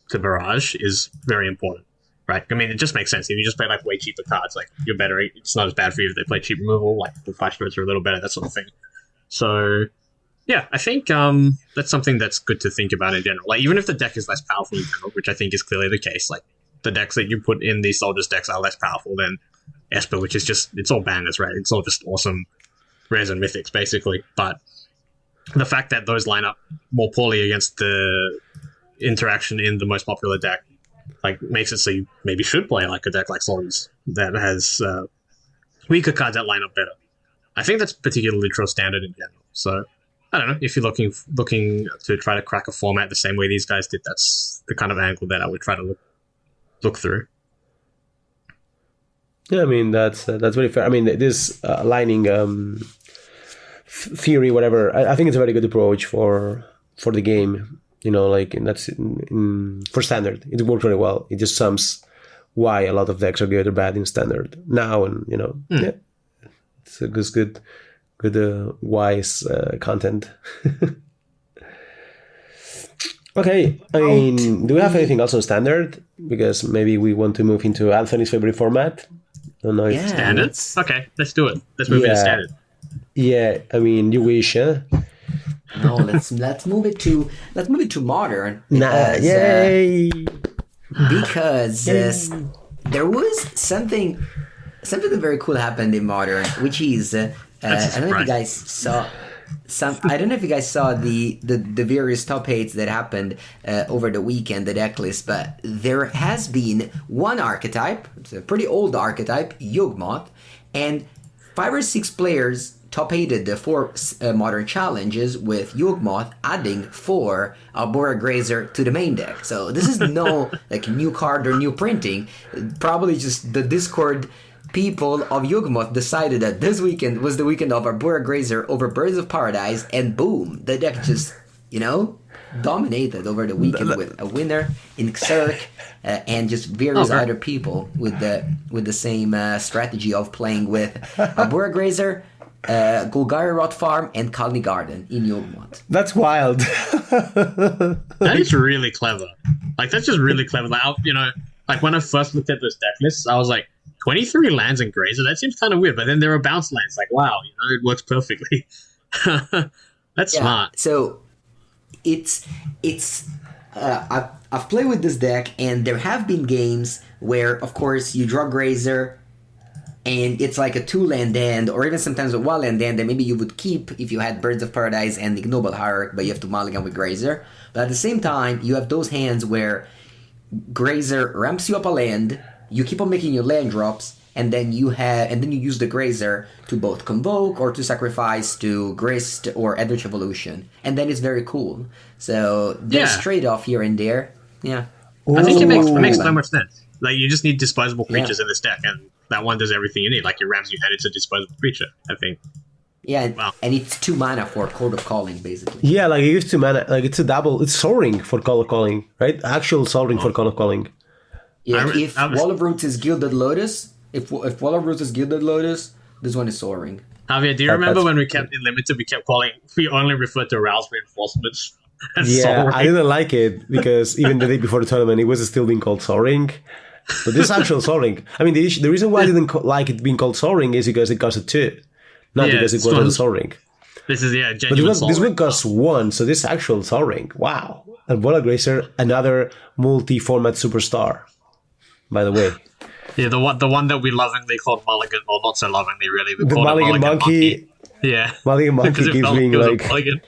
Speaker 3: to Barrage is very important, right? I mean, it just makes sense. If you just play like way cheaper cards, like you're better. It's not as bad for you if they play cheap removal, like the flash threats are a little better, that sort of thing. So yeah, I think that's something that's good to think about in general. Like even if the deck is less powerful in general, which I think is clearly the case, like the decks that you put in these Soldiers decks are less powerful than Esper, which is just, it's all bangers, right? It's all just awesome rares and mythics, basically. But the fact that those line up more poorly against the interaction in the most popular deck, like, makes it so you maybe should play like a deck like Soldiers that has weaker cards that line up better. I think that's particularly true of Standard in general. So I don't know, if you're looking to try to crack a format the same way these guys did, that's the kind of angle that I would try to look through.
Speaker 2: Yeah, I mean that's very fair. I mean this lining theory, whatever. I think it's a very good approach for the game. Like that's for Standard, it worked very well. It just sums why a lot of decks are good or bad in Standard now, and yeah, it's a good wise content. Okay, I mean, do we have anything else on Standard? Because maybe we want to move into Anthony's favorite format. I don't know if
Speaker 3: Standard. Okay, let's do it. Let's move into Standard.
Speaker 2: Yeah, I mean, you wish, huh?
Speaker 1: No, let's move it to Modern.
Speaker 2: Because, yay!
Speaker 1: Because there was something very cool happened in Modern, which is I don't know if you guys saw. I don't know if you guys saw the various top 8s that happened over the weekend, the deck list, but there has been one archetype, it's a pretty old archetype, Yugmoth, and 5 or 6 players top 8'd the 4 modern challenges with Yugmoth adding 4 Albora Grazer to the main deck. So this is no like new card or new printing, probably just the Discord people of Yugmoth decided that this weekend was the weekend of Arbora Grazer over Birds of Paradise, and boom, the deck just, dominated over the weekend with a winner in Xerc and just various other people with the same strategy of playing with Arbora Grazer, Golgari Rot Farm, and Kalni Garden in Yugmoth.
Speaker 2: That's wild.
Speaker 3: That is really clever. Like, that's just really clever. Like, when I first looked at this deck list, I was like, 23 lands in Grazer, that seems kind of weird, but then there are bounce lands. Like, wow, it works perfectly. That's smart.
Speaker 1: So I've played with this deck, and there have been games where, of course, you draw Grazer, and it's like a 2-land end, or even sometimes a 1-land end that maybe you would keep if you had Birds of Paradise and Ignoble Hierarch, but you have to mulligan with Grazer. But at the same time, you have those hands where Grazer ramps you up a land, you keep on making your land drops, and then you use the Grazer to both convoke or to sacrifice to Grist or Eldritch Evolution, and then it's very cool. So there's trade-off here and there. Yeah,
Speaker 3: I think it makes so much sense. Like, you just need disposable creatures in this deck, and that one does everything you need. Like, your Rams, you head, it's a disposable creature, I think.
Speaker 1: Yeah, and it's 2 mana for Code of Calling, basically.
Speaker 2: Yeah, like, it gives 2 mana. Like, it's a double. It's Sol Ring for Call of Calling, right? Actual Sol Ring for Call of Calling.
Speaker 1: Yeah, if Wall of Roots is Gilded Lotus, if Wall of Roots is Gilded Lotus, this one is Soaring.
Speaker 3: Javier, do you remember when we kept in Limited, we only referred to Rouse Reinforcements as
Speaker 2: Yeah,
Speaker 3: Soaring?
Speaker 2: I didn't like it because even the day before the tournament, it was still being called Sol Ring. But this is actual Sol Ring. I mean, the reason why I didn't like it being called Sol Ring is because it cost a 2, not because it wasn't a Sol Ring.
Speaker 3: This is,
Speaker 2: But
Speaker 3: genuine Sol
Speaker 2: this
Speaker 3: Ring.
Speaker 2: one costs 1, so this is actual Sol Ring. Wow. And Bola Grazer, another multi-format superstar, by the way.
Speaker 3: Yeah, the one that we lovingly called Mulligan, or not so lovingly, really. We
Speaker 2: The
Speaker 3: called it
Speaker 2: Mulligan Monkey.
Speaker 3: Yeah.
Speaker 2: Mulligan Monkey
Speaker 3: Because it
Speaker 2: keeps
Speaker 3: felt
Speaker 2: being
Speaker 3: it was a
Speaker 2: like...
Speaker 3: mulligan.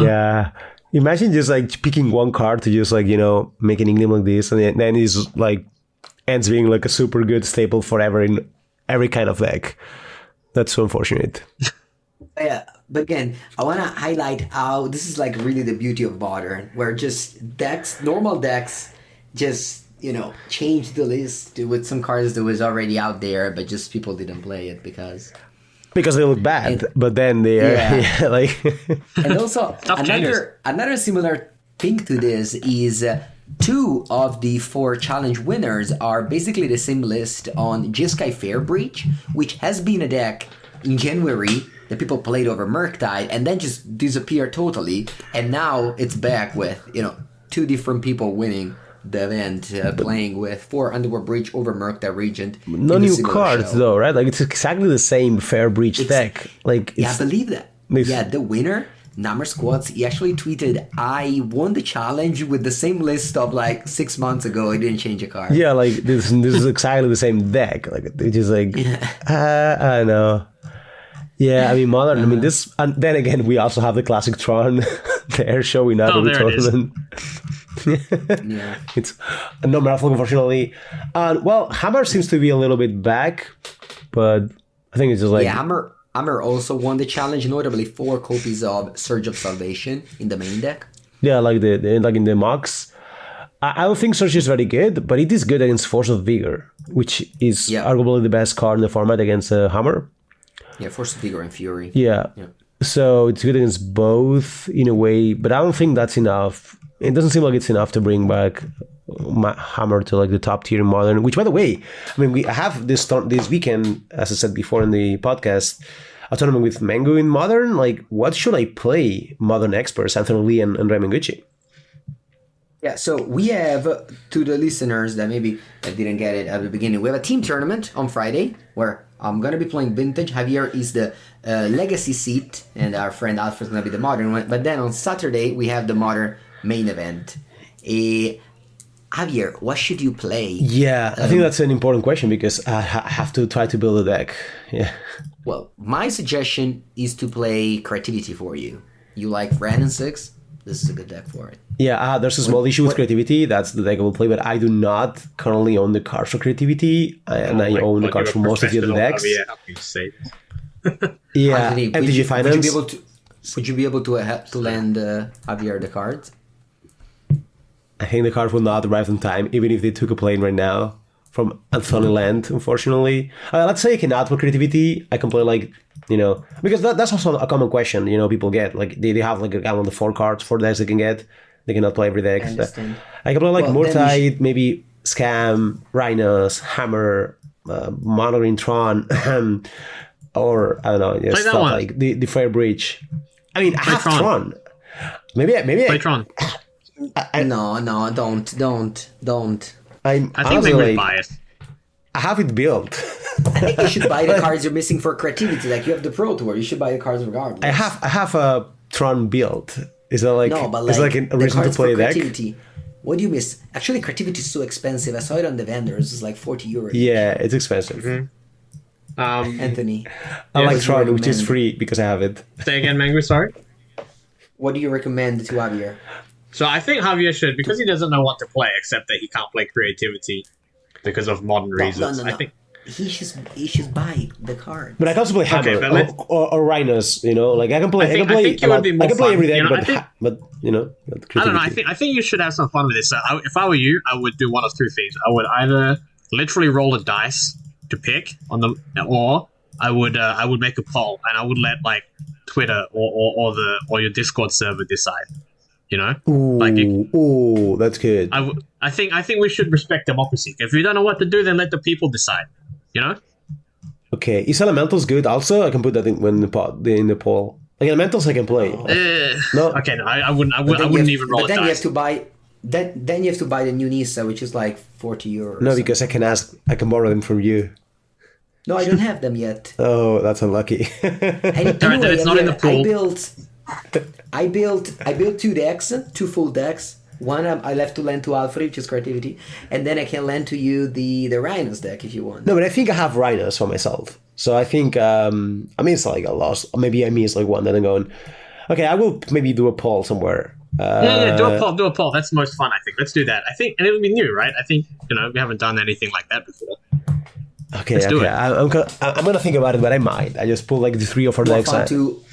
Speaker 2: Yeah. Imagine just like picking one card to just like, make an ignime like this, and then it's like ends being like a super good staple forever in every kind of deck. That's so unfortunate.
Speaker 1: Yeah, but again, I want to highlight how this is like really the beauty of Modern, where just normal decks just, change the list with some cards that was already out there, but just people didn't play it because
Speaker 2: they look bad, but then they are like.
Speaker 1: And also another similar thing to this is 2 of the 4 challenge winners are basically the same list on Jeskai Fair Breach, which has been a deck in January that people played over Murktide and then just disappeared totally, and now it's back with 2 different people winning the event, playing with 4 Underworld Breach over Murktide Regent.
Speaker 2: No new cards though, right? Like, it's exactly the same Fair Breach deck. Like,
Speaker 1: I believe that. Yeah, the winner, Namor Squats, he actually tweeted, "I won the challenge with the same list of like 6 months ago. I didn't change a card."
Speaker 2: Yeah, like this is exactly the same deck. Like, it's just like I don't know. Yeah, I mean, Modern. I mean, this. And then again, we also have the classic Tron there showing up in the tournament.
Speaker 1: Yeah,
Speaker 2: it's no Marathon, unfortunately. Well, Hammer seems to be a little bit back, but I think it's just like
Speaker 1: Hammer also won the challenge, notably 4 copies of Surge of Salvation in the main deck.
Speaker 2: Yeah, like like in the mocks. I don't think Surge is very good, but it is good against Force of Vigor, which is arguably the best card in the format against Hammer.
Speaker 1: Yeah, Force of Vigor and Fury.
Speaker 2: Yeah. So it's good against both in a way, but I don't think that's enough. It doesn't seem like it's enough to bring back Hammer to like the top tier in Modern, which, by the way, I mean, we have this weekend, as I said before in the podcast, a tournament with Mango in Modern. Like, what should I play? Modern experts, Anthony Lee and Andrea Mengucci.
Speaker 1: Yeah, so we have, to the listeners that maybe didn't get it at the beginning, we have a team tournament on Friday where I'm going to be playing Vintage. Javier is the Legacy seat, and our friend Alfred's going to be the Modern one. But then on Saturday, we have the Modern main event. I Javier, what should you play?
Speaker 2: Yeah, I think that's an important question because I have to try to build a deck. Yeah.
Speaker 1: Well, my suggestion is to play Creativity for you. You like Ran and 6? This is a good deck for it.
Speaker 2: Yeah, there's a small issue with Creativity. That's the deck I will play, but I do not currently own the cards for Creativity, and I own the cards for most of the other decks.
Speaker 3: How can you say this?
Speaker 2: Yeah,
Speaker 1: Anthony,
Speaker 2: MTG Finance.
Speaker 1: Would you be able to lend Javier the cards?
Speaker 2: I think the cards will not arrive on time, even if they took a plane right now from Anthony Land, unfortunately. Let's say I can add for Creativity. I can play because that's also a common question, people get. Like, they have like a 4 cards, 4 decks they can get. They cannot play every deck. I can play like Murtide, maybe Scam, Rhinos, Hammer, Mono Green Tron, or I don't know, stuff like the Fair Breach. I mean, I have Tron. Maybe
Speaker 3: play Tron.
Speaker 1: No, don't.
Speaker 3: I think Mengu's biased.
Speaker 2: I have it built.
Speaker 1: I think you should buy the cards you're missing for Creativity. Like, you have the Pro Tour, you should buy the cards regardless.
Speaker 2: I have a Tron built. Is that like,
Speaker 1: no, but
Speaker 2: is like a reason to play a deck?
Speaker 1: What do you miss? Actually, Creativity is so expensive. I saw it on the vendors. It's like 40 euros.
Speaker 2: Yeah, it's expensive.
Speaker 3: Mm-hmm.
Speaker 1: Anthony.
Speaker 2: I like Tron, which is free because I have it.
Speaker 3: Say again, Mengu, sorry?
Speaker 1: What do you recommend to Javier?
Speaker 3: So I think Javier should, because he doesn't know what to play, except that he can't play Creativity because of modern reasons.
Speaker 1: No.
Speaker 3: I think
Speaker 1: he should buy the card.
Speaker 2: But I can also play Hammer or Rhinos. Like, I can play. I can play every deck, but I
Speaker 3: don't know. I think you should have some fun with this. So if I were you, I would do one of two things. I would either literally roll a dice to pick on them, or I would make a poll and I would let like Twitter or your Discord server decide.
Speaker 2: Ooh, that's good.
Speaker 3: I think we should respect democracy. If you don't know what to do, then let the people decide.
Speaker 2: Okay, is Elementals good? Also, I can put that in the poll. Like, Elementals, I can play.
Speaker 3: No. Okay, no, I wouldn't even roll.
Speaker 1: But then you have to buy. Then you have to buy the new Nisa, which is like 40 euros.
Speaker 2: No, because I can borrow them from you.
Speaker 1: No, I don't have them yet.
Speaker 2: Oh, that's unlucky.
Speaker 1: Anyway,
Speaker 3: it's not in the pool.
Speaker 1: I built 2 decks, 2 full decks. One I left to lend to Alfred, which is Creativity, and then I can lend to you the Rhinos deck if you want.
Speaker 2: No, but I think I have Rhinos for myself. So I think it's like a loss. Maybe I miss like one. Then I'm going, okay, I will maybe do a poll somewhere.
Speaker 3: Do a poll. That's the most fun, I think. Let's do that. I think, and it'll be new, right? I think we haven't done anything like that before.
Speaker 2: Okay, let's do it. I'm gonna think about it, but I might. I just pull like the 3 or 4 decks.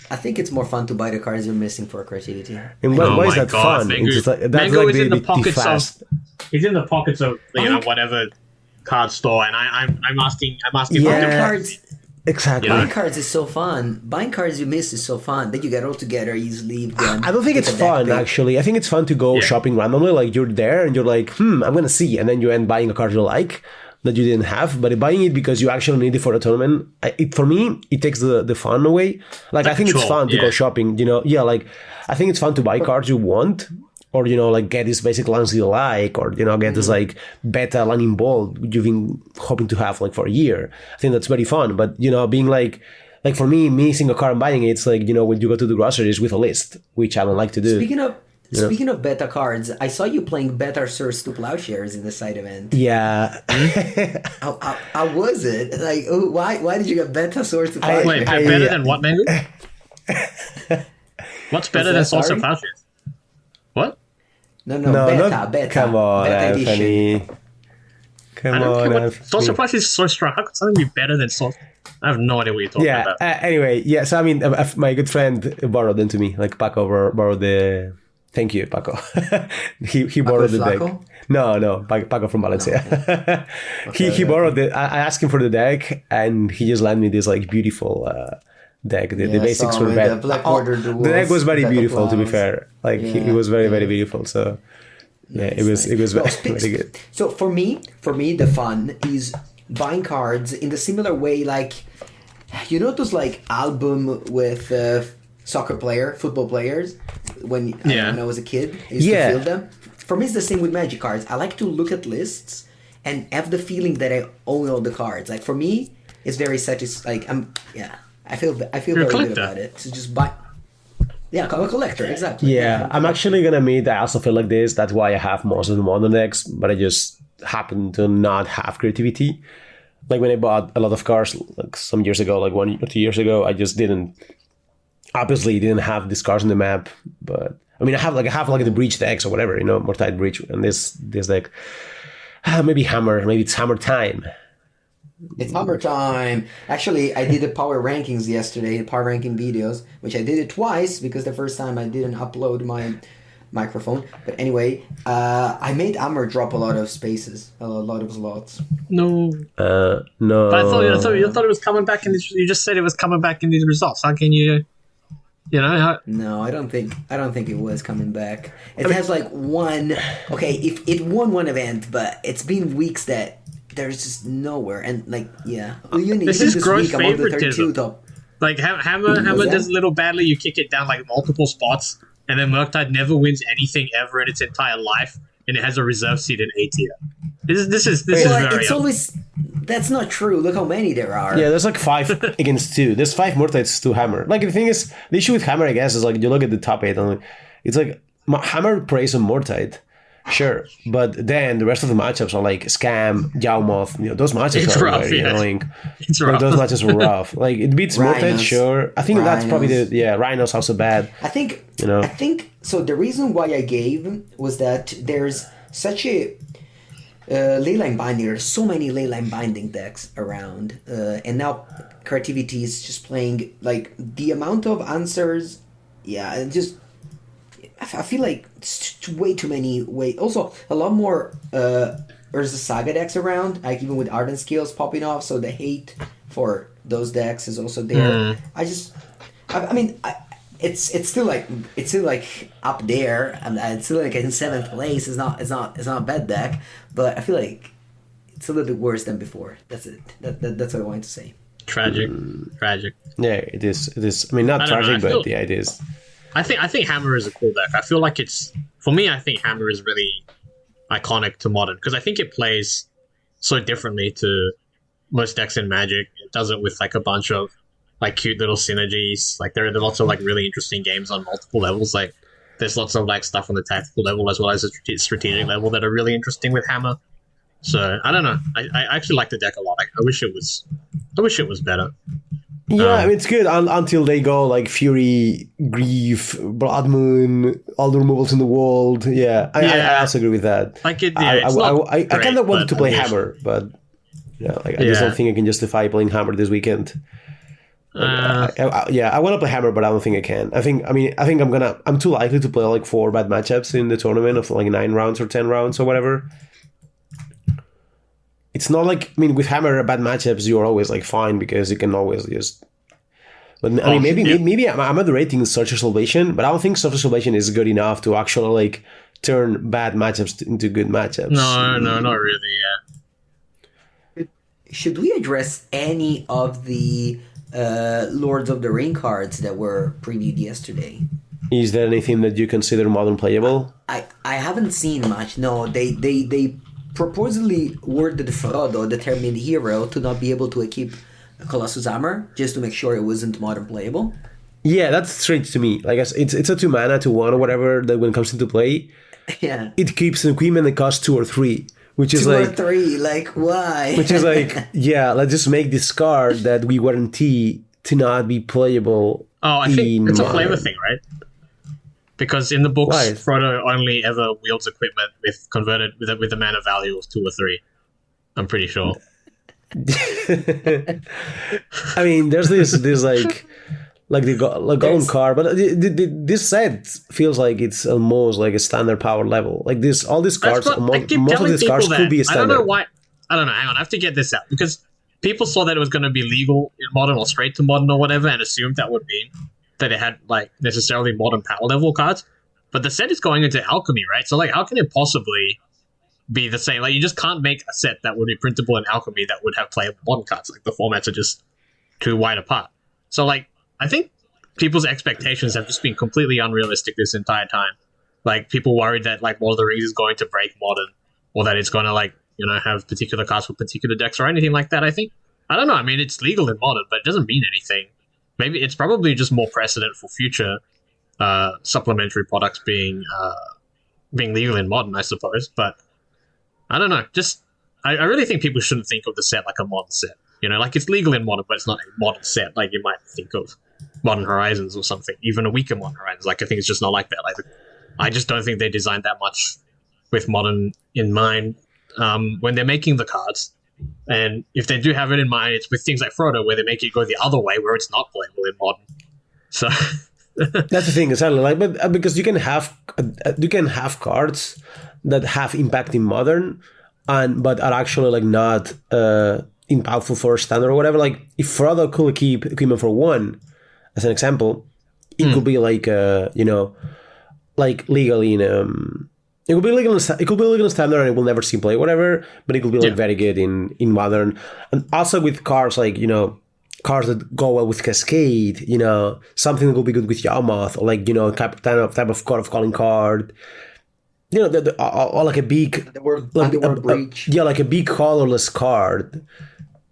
Speaker 1: I think it's more fun to buy the cards you're missing for Creativity.
Speaker 2: And why is that fun?
Speaker 3: Mengu is in the pockets of. He's in the pockets of whatever card store, and I'm asking.
Speaker 1: Yeah. Cards.
Speaker 2: Exactly.
Speaker 1: Buying cards is so fun. Buying cards you miss is so fun. Then you get all together, you just leave them.
Speaker 2: I don't think it's fun, actually. I think it's fun to go shopping randomly. Like, you're there and you're like, I'm gonna see, and then you end buying a card you like that you didn't have, but buying it because you actually need it for a tournament, for me, it takes the fun away. Like, I think it's fun to go shopping, like, I think it's fun to buy cards you want, or, like, get these basic lands you like, or, get this, like, beta landing ball you've been hoping to have, like, for a year. I think that's very fun, but, being like for me, missing a card and buying it, it's like, when you go to the groceries with a list, which I don't like to do.
Speaker 1: Speaking of beta cards, I saw you playing Beta Swords to Plowshares in the side event.
Speaker 2: Yeah.
Speaker 1: How was it? Like, why did you get Beta Swords to Plowshares?
Speaker 3: Wait, better than what, Mengu? What's better than Swords to Plowshares? What?
Speaker 1: No, beta.
Speaker 2: Come on,
Speaker 1: beta
Speaker 2: Anthony. Come on,
Speaker 3: Swords to Plowshares is so strong. How could something be better than Swords? I have no idea what you're talking about.
Speaker 2: Anyway, so I mean, my good friend borrowed them to me. Like, Paco borrowed the... Thank you, Paco. he borrowed the deck. No, Paco from Valencia. Okay. He borrowed it. I asked him for the deck, and he just lent me this like beautiful deck. The basics were bad. The deck was very beautiful, to be fair. Like, it was very, very beautiful. So it was very good.
Speaker 1: So for me, the fun is buying cards in the similar way, like, those like album with football players. When I was a kid, I used to feel them. For me, it's the same with Magic cards. I like to look at lists and have the feeling that I own all the cards. Like, for me, it's very satisfying. Like, I feel very good about it. So just buy. Yeah, I'm a collector, exactly.
Speaker 2: Yeah, I'm actually gonna admit I also feel like this. That's why I have most of the modern decks, but I just happen to not have creativity. Like when I bought a lot of cards like some years ago, like 1 or 2 years ago, I just obviously didn't have these cards on the map. But I mean, I have like the breach decks or whatever, Mortite breach, and this deck, maybe hammer, maybe it's hammer time.
Speaker 1: It's hammer time. Actually, I did the power rankings yesterday, power ranking videos, which I did it twice because the first time I didn't upload my microphone. But anyway, I made Hammer drop a lot of spaces, a lot of slots.
Speaker 3: No.
Speaker 2: No.
Speaker 3: But I thought it was coming back in these. You just said it was coming back in these results. How can you?
Speaker 1: No, I don't think it was coming back. It has like one. Okay, if it won one event, but it's been weeks that there's just nowhere. And like, yeah,
Speaker 3: this is gross favoritism.
Speaker 1: Top.
Speaker 3: Like Hammer does a little badly. You kick it down like multiple spots, and then Murktide never wins anything ever in its entire life, and it has a reserve seat in A tier. This is very.
Speaker 1: It's always. That's not true. Look how many there are.
Speaker 2: Yeah, there's like 5 against 2. There's 5 Murktides to Hammer. Like the thing is, the issue with Hammer, I guess, is like you look at the top 8 and it's like Hammer plays on Murktide, sure, but then the rest of the matchups are like Scam, Yawmoth. Those matchups are very annoying.
Speaker 3: It's rough.
Speaker 2: Those matches were rough. Like it beats Murktide, sure. I think that's probably Rhino's also bad.
Speaker 1: I think so. The reason why I gave was that there's such a leyline binding. There's so many leyline binding decks around, and now creativity is just playing like the amount of answers. Yeah, and just I feel like it's way too many. Also, a lot more Urza Saga decks around. Like even with Ardent Skills popping off, so the hate for those decks is also there. I mean. It's still like up there, and it's still like in 7th place. It's not a bad deck, but I feel like it's a little bit worse than before. That's it. That's what I wanted to say.
Speaker 3: Tragic.
Speaker 2: Yeah, it is. I mean, not tragic, but yeah, it is.
Speaker 3: I think Hammer is a cool deck. I feel like for me. I think Hammer is really iconic to Modern because I think it plays so differently to most decks in Magic. It does it with like a bunch of like cute little synergies. Like there are lots of like really interesting games on multiple levels. Like there's lots of like stuff on the tactical level as well as the strategic level that are really interesting with Hammer. So I don't know. I actually like the deck a lot. I wish it was better.
Speaker 2: Yeah, I mean, it's good until they go like Fury, Grief, Blood Moon, all the removals in the world. Yeah, I also agree with that.
Speaker 3: Like
Speaker 2: I kind of wanted to play Hammer, but I just don't think I can justify playing Hammer this weekend. I want to play Hammer, but I don't think I can. I think I'm too likely to play like 4 bad matchups in the tournament of like 9 rounds or 10 rounds or whatever. It's not like, I mean, with Hammer bad matchups you're always like fine because you can always just. But I mean, maybe I'm underrating Searcher Salvation, but I don't think Searcher Salvation is good enough to actually like turn bad matchups into good matchups.
Speaker 3: No, not really. Yeah.
Speaker 1: Should we address any of the Lords of the Ring cards that were previewed yesterday?
Speaker 2: Is there anything that you consider modern playable?
Speaker 1: I haven't seen much. No, they purposely worded Frodo, determined hero, to not be able to equip Colossus Armor, just to make sure it wasn't modern playable.
Speaker 2: Yeah, that's strange to me. Like it's a 2 mana, 2/1 or whatever that when it comes into play,
Speaker 1: yeah,
Speaker 2: it keeps an equipment that costs 2 or 3. Which is
Speaker 1: 2
Speaker 2: like
Speaker 1: or 3, like why?
Speaker 2: Which is like, yeah, let's just make this card that we guarantee to not be playable.
Speaker 3: Oh, I think it's a flavor thing, right? Because in the books,
Speaker 2: Why?
Speaker 3: Frodo only ever wields equipment with a mana value of 2 or 3. I'm pretty sure.
Speaker 2: I mean, there's this like the golden card, but this set feels like it's almost like a standard power level. Like all these cards, most of these cards could be a standard.
Speaker 3: I don't know why. I don't know. Hang on, I have to get this out because people saw that it was going to be legal in Modern or straight to Modern or whatever, and assumed that would mean that it had like necessarily Modern power level cards. But the set is going into Alchemy, right? So like, how can it possibly be the same? Like, you just can't make a set that would be printable in Alchemy that would have playable Modern cards. Like, the formats are just too wide apart. So like, I think people's expectations have just been completely unrealistic this entire time. Like, people worried that like Lord of the Rings is going to break Modern, or that it's going to like, have particular cards for particular decks or anything like that. I don't know. I mean, it's legal in Modern, but it doesn't mean anything. Maybe it's probably just more precedent for future supplementary products being legal in modern, I suppose. But I don't know. Just I really think people shouldn't think of the set like a modern set. You know, like it's legal in modern, but it's not a modern set. Like you might think of Modern Horizons or something, even a weaker Modern Horizons. Like I think it's just not like that. Like I just don't think they designed that much with modern in mind when they're making the cards. And if they do have it in mind, it's with things like Frodo, where they make it go the other way, where it's not playable in modern. So
Speaker 2: that's the thing, exactly. Like, but because you can have cards that have impact in modern, but are actually like not impactful for standard or whatever. Like if Frodo could keep equipment for 1, as an example, it could be like like legally in it could be legal in standard and it will never see play, whatever. But it could be like very good in modern, and also with cards like cards that go well with Cascade, something that will be good with Yawmoth, or like type of God of Calling card, or like a big
Speaker 1: Underworld Breach.
Speaker 2: like a big colorless card.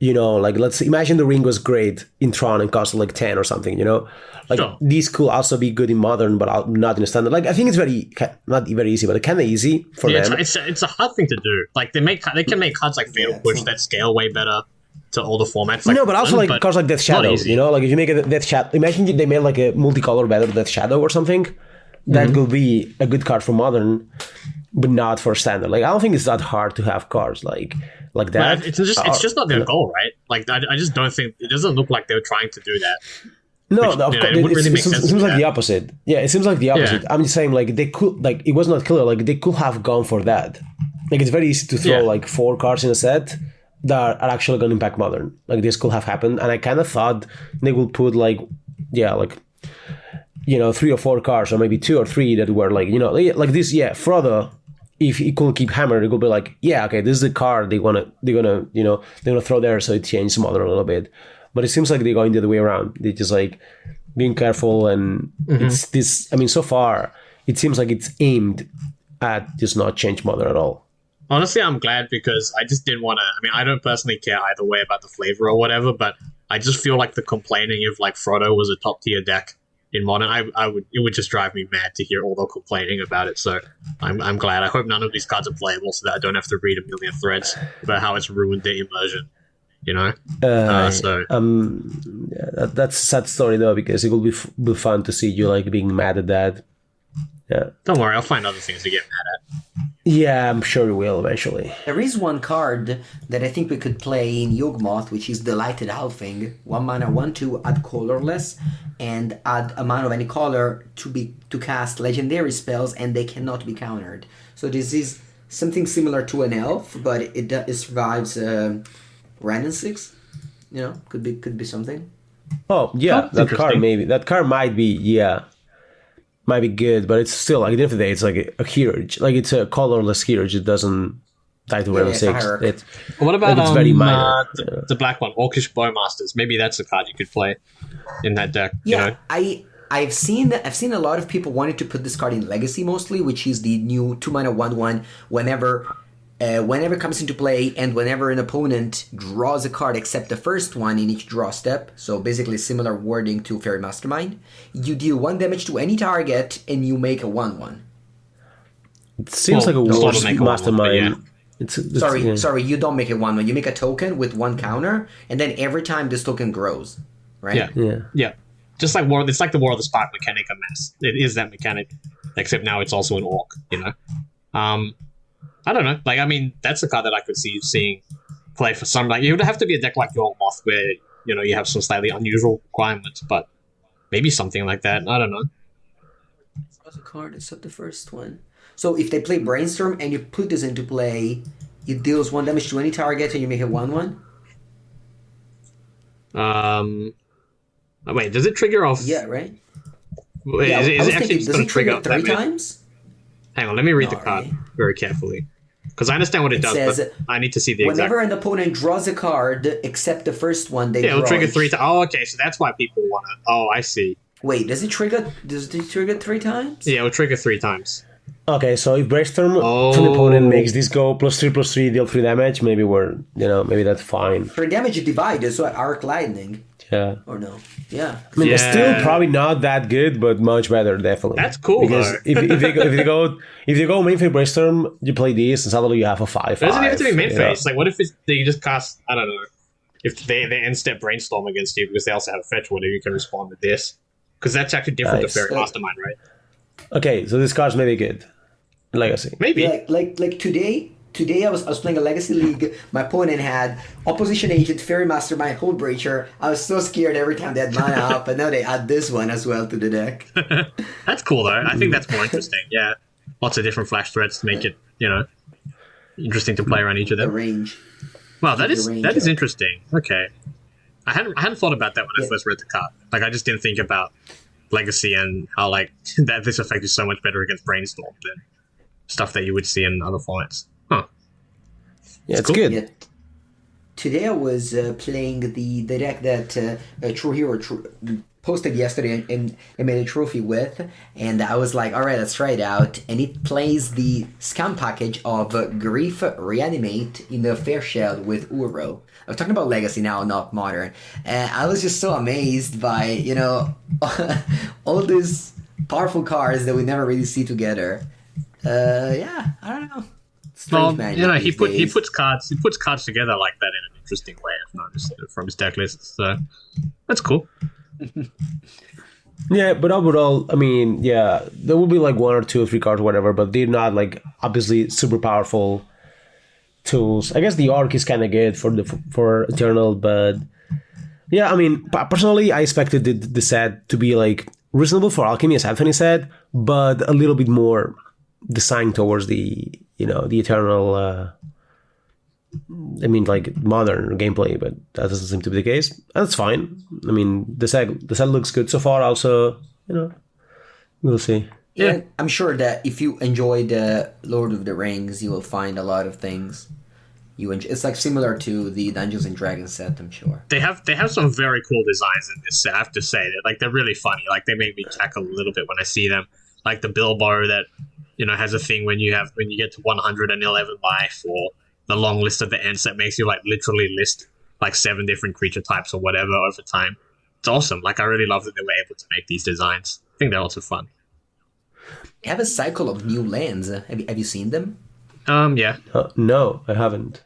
Speaker 2: Like let's imagine the ring was great in Tron and cost like 10 or something. Like
Speaker 3: sure.
Speaker 2: These could also be good in modern, but not in standard. Like I think it's not very easy, but kind of easy for them.
Speaker 3: It's a hard thing to do. Like they can make cards like Fatal Push that scale way better to all the formats. Like
Speaker 2: but also like cards like Death Shadow. Like if you make a Death Shadow, imagine they made like a multicolor battle Death Shadow or something. That could be a good card for modern, but not for standard. Like I don't think it's that hard to have cards like that.
Speaker 3: But it's just not their goal, right? Like I just don't think it doesn't look like they're trying to do that.
Speaker 2: No,
Speaker 3: Which,
Speaker 2: of course, it seems like the opposite. Yeah, it seems like the opposite. Yeah. I'm just saying, like they could, like it was not killer. Like they could have gone for that. Like it's very easy to throw like 4 cards in a set that are actually going to impact modern. Like this could have happened, and I kind of thought they would put 3 or 4 cards, or maybe 2 or 3 that were like like this. Yeah, Frodo. If he could keep hammered, it could be like, okay, this is the card they're gonna throw there, so it changes modern a little bit. But it seems like they're going the other way around. They're just like being careful, and it's this. I mean, so far it seems like it's aimed at just not change modern at all.
Speaker 3: Honestly, I'm glad, because I just didn't want to. I mean, I don't personally care either way about the flavor or whatever, but I just feel like the complaining if like Frodo was a top tier deck in modern, it would just drive me mad to hear all the complaining about it. So I'm glad. I hope none of these cards are playable, so that I don't have to read a million threads about how it's ruined their immersion. That's a sad story though, because it will be fun to see you like being mad at that. Yeah. Don't worry, I'll find other things to get mad at.
Speaker 2: Yeah, I'm sure we will eventually.
Speaker 1: There is one card that I think we could play in Yawgmoth, which is Delighted Halfing. 1 mana, 1/2, add colorless, and add a mana of any color to cast legendary spells, and they cannot be countered. So this is something similar to an elf, but it survives Ran and 6. Could be something.
Speaker 2: Oh yeah, that card might be good, but it's still like at the end of the day, it's like a hero. Like it's a colorless hero. It doesn't die to Ran 6.
Speaker 3: What about it's very minor. The black one, Orcish Bowmasters? Maybe that's a card you could play in that deck.
Speaker 1: Yeah, I've seen a lot of people wanting to put this card in Legacy mostly, which is the new 2 mana 1/1. Whenever it comes into play, and whenever an opponent draws a card except the first one in each draw step, so basically similar wording to Fairy Mastermind, you deal 1 damage to any target, and you make a 1/1.
Speaker 2: It seems like a Orcish Mastermind.
Speaker 1: Sorry, you don't make a 1/1. You make a token with 1 counter, and then every time this token grows, right?
Speaker 3: Yeah. Just like it's like the War of the Spark mechanic of Mass. It is that mechanic, except now it's also an orc. I don't know. Like, I mean, that's a card that I could see you seeing play for some. Like, it would have to be a deck like Yawgmoth, where you have some slightly unusual requirements, but maybe something like that. I don't know.
Speaker 1: What's a card except the first one? So if they play Brainstorm and you put this into play, it deals 1 damage to any target, and you make it 1/1.
Speaker 3: Wait, does it trigger off?
Speaker 1: Yeah, right.
Speaker 3: Wait,
Speaker 1: yeah,
Speaker 3: is it actually
Speaker 1: does it trigger 3 times?
Speaker 3: Hang on, let me read the card very carefully, because I understand what it does, but I need to see the exact.
Speaker 1: Whenever an opponent draws a card, except the first one, they
Speaker 3: it'll trigger 3 times. Oh, okay, so that's why people want to. Oh, I see.
Speaker 1: Wait, does it trigger 3 times?
Speaker 3: Yeah, it'll trigger 3 times.
Speaker 2: Okay, so if Brainstorm from the opponent makes this go +3/+3, deal 3 damage, maybe maybe that's fine.
Speaker 1: For damage divided, so Arc Lightning.
Speaker 2: Yeah.
Speaker 1: Or no? Yeah.
Speaker 2: I mean, it's
Speaker 3: Yeah.
Speaker 2: still probably not that good, but much better, definitely.
Speaker 3: That's cool,
Speaker 2: because
Speaker 3: though.
Speaker 2: if you go main phase brainstorm, you play this, and suddenly you have a 5/5.
Speaker 3: It doesn't even have to be main
Speaker 2: you know?
Speaker 3: phase. Like, what if they just cast, I don't know, if they end step brainstorm against you because they also have a fetch whatever, you can respond with this. Because that's actually different
Speaker 2: Nice.
Speaker 3: to Fairy Mastermind, right?
Speaker 2: Okay, so this card's maybe good. Legacy.
Speaker 3: Maybe.
Speaker 1: Like today I was playing a Legacy League. My opponent had Opposition Agent, Fairy Mastermind, Hullbreacher. I was so scared every time they had mana up, but now they add this one as well to the deck.
Speaker 3: That's cool, though. I think that's more interesting. Yeah. Lots of different flash threats to make it, interesting to play around each of
Speaker 1: The
Speaker 3: them.
Speaker 1: range.
Speaker 3: Wow, that
Speaker 1: the
Speaker 3: is
Speaker 1: range
Speaker 3: that is
Speaker 1: up.
Speaker 3: interesting. Okay. I hadn't thought about that when I first read the card. Like, I just didn't think about Legacy and how, like, that this effect is so much better against Brainstorm than stuff that you would see in other formats. Huh.
Speaker 2: Yeah, it's
Speaker 3: cool.
Speaker 2: good.
Speaker 1: Yeah. Today I was playing the deck that True Hero posted yesterday and made a trophy with, and I was like, all right, let's try it out. And it plays the scam package of Grief Reanimate in the Fair Shell with Uro. I'm talking about Legacy now, not Modern. And I was just so amazed by, all these powerful cards that we never really see together. Yeah, I don't know.
Speaker 3: Well,
Speaker 1: Strange magic
Speaker 3: he
Speaker 1: these days.
Speaker 3: puts cards together like that in an interesting way. I've noticed from his deck lists. So that's cool.
Speaker 2: Yeah, but overall, I mean, yeah, there will be like 1 or 2 or 3 cards, whatever, but they're not like obviously super powerful tools. I guess the Arc is kind of good for Eternal, but yeah, I mean, personally, I expected the set to be like reasonable for Alchemy, as Anthony said, but a little bit more designed towards the the Eternal. I mean, like modern gameplay, but that doesn't seem to be the case. That's fine. I mean, the set looks good so far. Also, we'll see.
Speaker 3: Yeah.
Speaker 1: And I'm sure that if you enjoy the Lord of the Rings, you will find a lot of things you enjoy. It's like similar to the Dungeons and Dragons set, I'm sure.
Speaker 3: They have some very cool designs in this set. I have to say that, like, they're really funny. Like, they make me cackle a little bit when I see them. Like the Bilbo that has a thing when you get to 111 life, or the long list at the ends that makes you like literally list like 7 different creature types or whatever over time. It's awesome. Like, I really love that they were able to make these designs. I think they're also fun.
Speaker 1: They have a cycle of new lands. Have you seen them?
Speaker 3: Yeah.
Speaker 2: No, I haven't.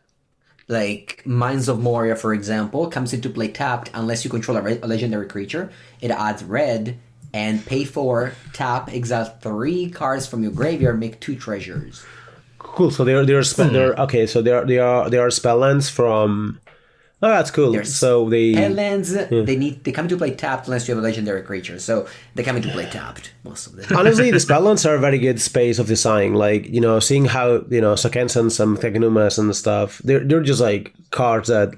Speaker 1: Like Mines of Moria, for example, comes into play tapped unless you control a legendary creature. It adds red and pay 4, tap, exile 3 cards from your graveyard, make 2 treasures.
Speaker 2: Cool. So they're okay. So they are spell lands from. Oh, that's cool. So they
Speaker 1: lands. They come into play tapped unless you have a legendary creature. So they come into play tapped, most of them.
Speaker 2: honestly, the spell lands are a very good space of design. Like, seeing how Sakens and some Tegenumas and stuff. They're just like cards that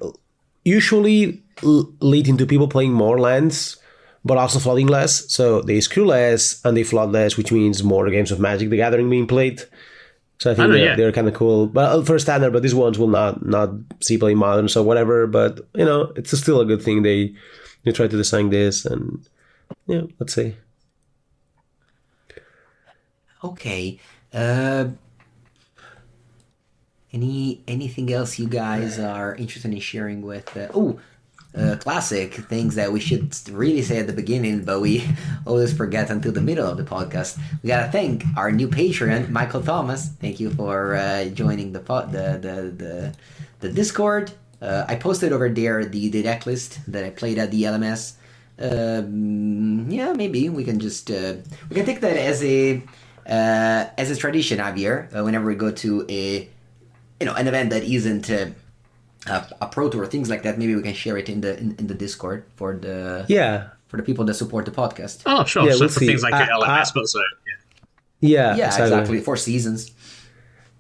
Speaker 2: usually lead into people playing more lands, but also flooding less. So they screw less and they flood less, which means more games of Magic the Gathering being played. So I think they're kind of cool. But for standard, but these ones will not see play modern, so whatever. But it's still a good thing they try to design this, and let's see.
Speaker 1: Okay. Anything else you guys are interested in sharing with? Classic things that we should really say at the beginning, but we always forget until the middle of the podcast. We gotta thank our new patron, Michael Thomas. Thank you for joining the Discord. I posted over there the deck list that I played at the LMS. Maybe we can just we can take that as a tradition, Javier. Whenever we go to an event that isn't a pro tour, things like that, maybe we can share it in the Discord for the people that support the podcast.
Speaker 3: Oh, sure.
Speaker 2: Yeah,
Speaker 3: so
Speaker 2: we'll
Speaker 3: for
Speaker 2: see.
Speaker 3: things like the LMS, but so
Speaker 2: Yeah,
Speaker 1: exactly. 4 seasons.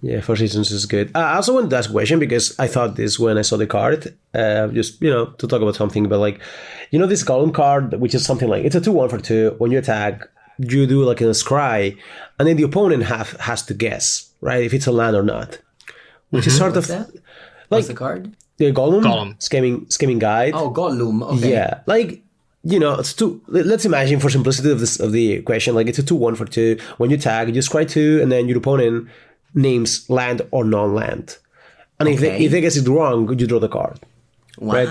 Speaker 2: Yeah, 4 seasons is good. I also wanted to ask a question because I thought this when I saw the card, just to talk about something. But like, this Golem card, which is something like it's a 2/1 for 2. When you attack, you do like a scry, and then the opponent has to guess, right, if it's a land or not, which is sort
Speaker 1: What's
Speaker 2: of
Speaker 1: that?
Speaker 2: like
Speaker 1: What's the card?
Speaker 2: the Golem.
Speaker 3: Scheming
Speaker 2: Guide.
Speaker 1: Oh, Gollum. Okay.
Speaker 2: Yeah, like it's 2. Let's imagine for simplicity of the question, like it's a 2/1 for 2. When you tag, you scry 2, and then your opponent names land or non-land, and if they guess it wrong, you draw the card.
Speaker 1: Wow.
Speaker 2: Right?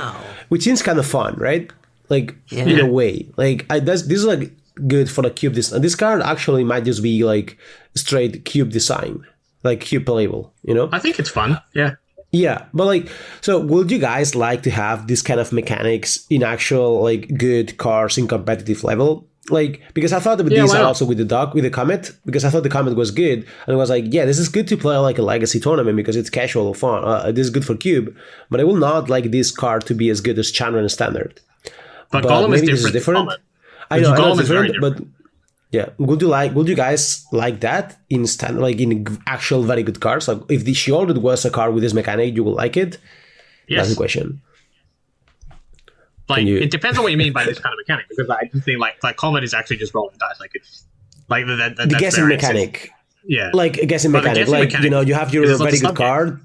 Speaker 2: Which seems kind of fun, right? like in a way. Like this is like good for the cube. This card actually might just be like straight cube design, like cube playable. You know,
Speaker 3: I think it's fun. Yeah.
Speaker 2: Yeah, but like, so would you guys like to have this kind of mechanics in actual like good cars in competitive level? Like, because I thought with these and also with the Comet, because I thought the Comet was good, and it was like, yeah, this is good to play like a legacy tournament because it's casual fun. This is good for Cube, but I will not like this card to be as good as Chandra and Standard.
Speaker 3: But Golem is
Speaker 2: maybe this
Speaker 3: different.
Speaker 2: I know
Speaker 3: Golem
Speaker 2: it's different, but yeah, would you guys like that in like in actual very good cards? Like if the Shielded was a card with this mechanic, you will like it?
Speaker 3: Yes.
Speaker 2: That's the question.
Speaker 3: Like it depends on what you mean by this kind of mechanic, because I just think like Comet is actually just rolling dice. Like it's like the
Speaker 2: guessing mechanic.
Speaker 3: Yeah.
Speaker 2: Like a guessing mechanic. Like mechanic, you have your very good card.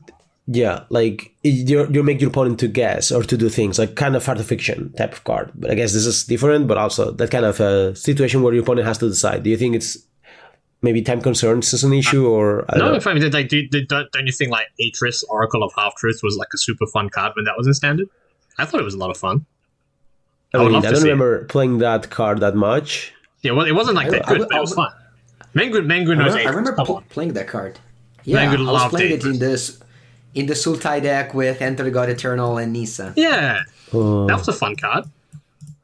Speaker 2: Yeah, like you make your opponent to guess or to do things, like kind of art of fiction type of card. But I guess this is different, but also that kind of a situation where your opponent has to decide. Do you think it's maybe time concerns is an issue, or I don't know?
Speaker 3: If I mean, like, don't you think like Atris, Oracle of Half Truth was like a super fun card when that was in Standard? I thought it was a lot of fun.
Speaker 2: I don't remember playing that card that much.
Speaker 3: Yeah, well, it wasn't like that good, but it was fun. Mengu knows Atris.
Speaker 1: I remember playing that card. Yeah, I was playing it in the Sultai deck with Enter the God Eternal and Nisa.
Speaker 3: Yeah, that was a fun card.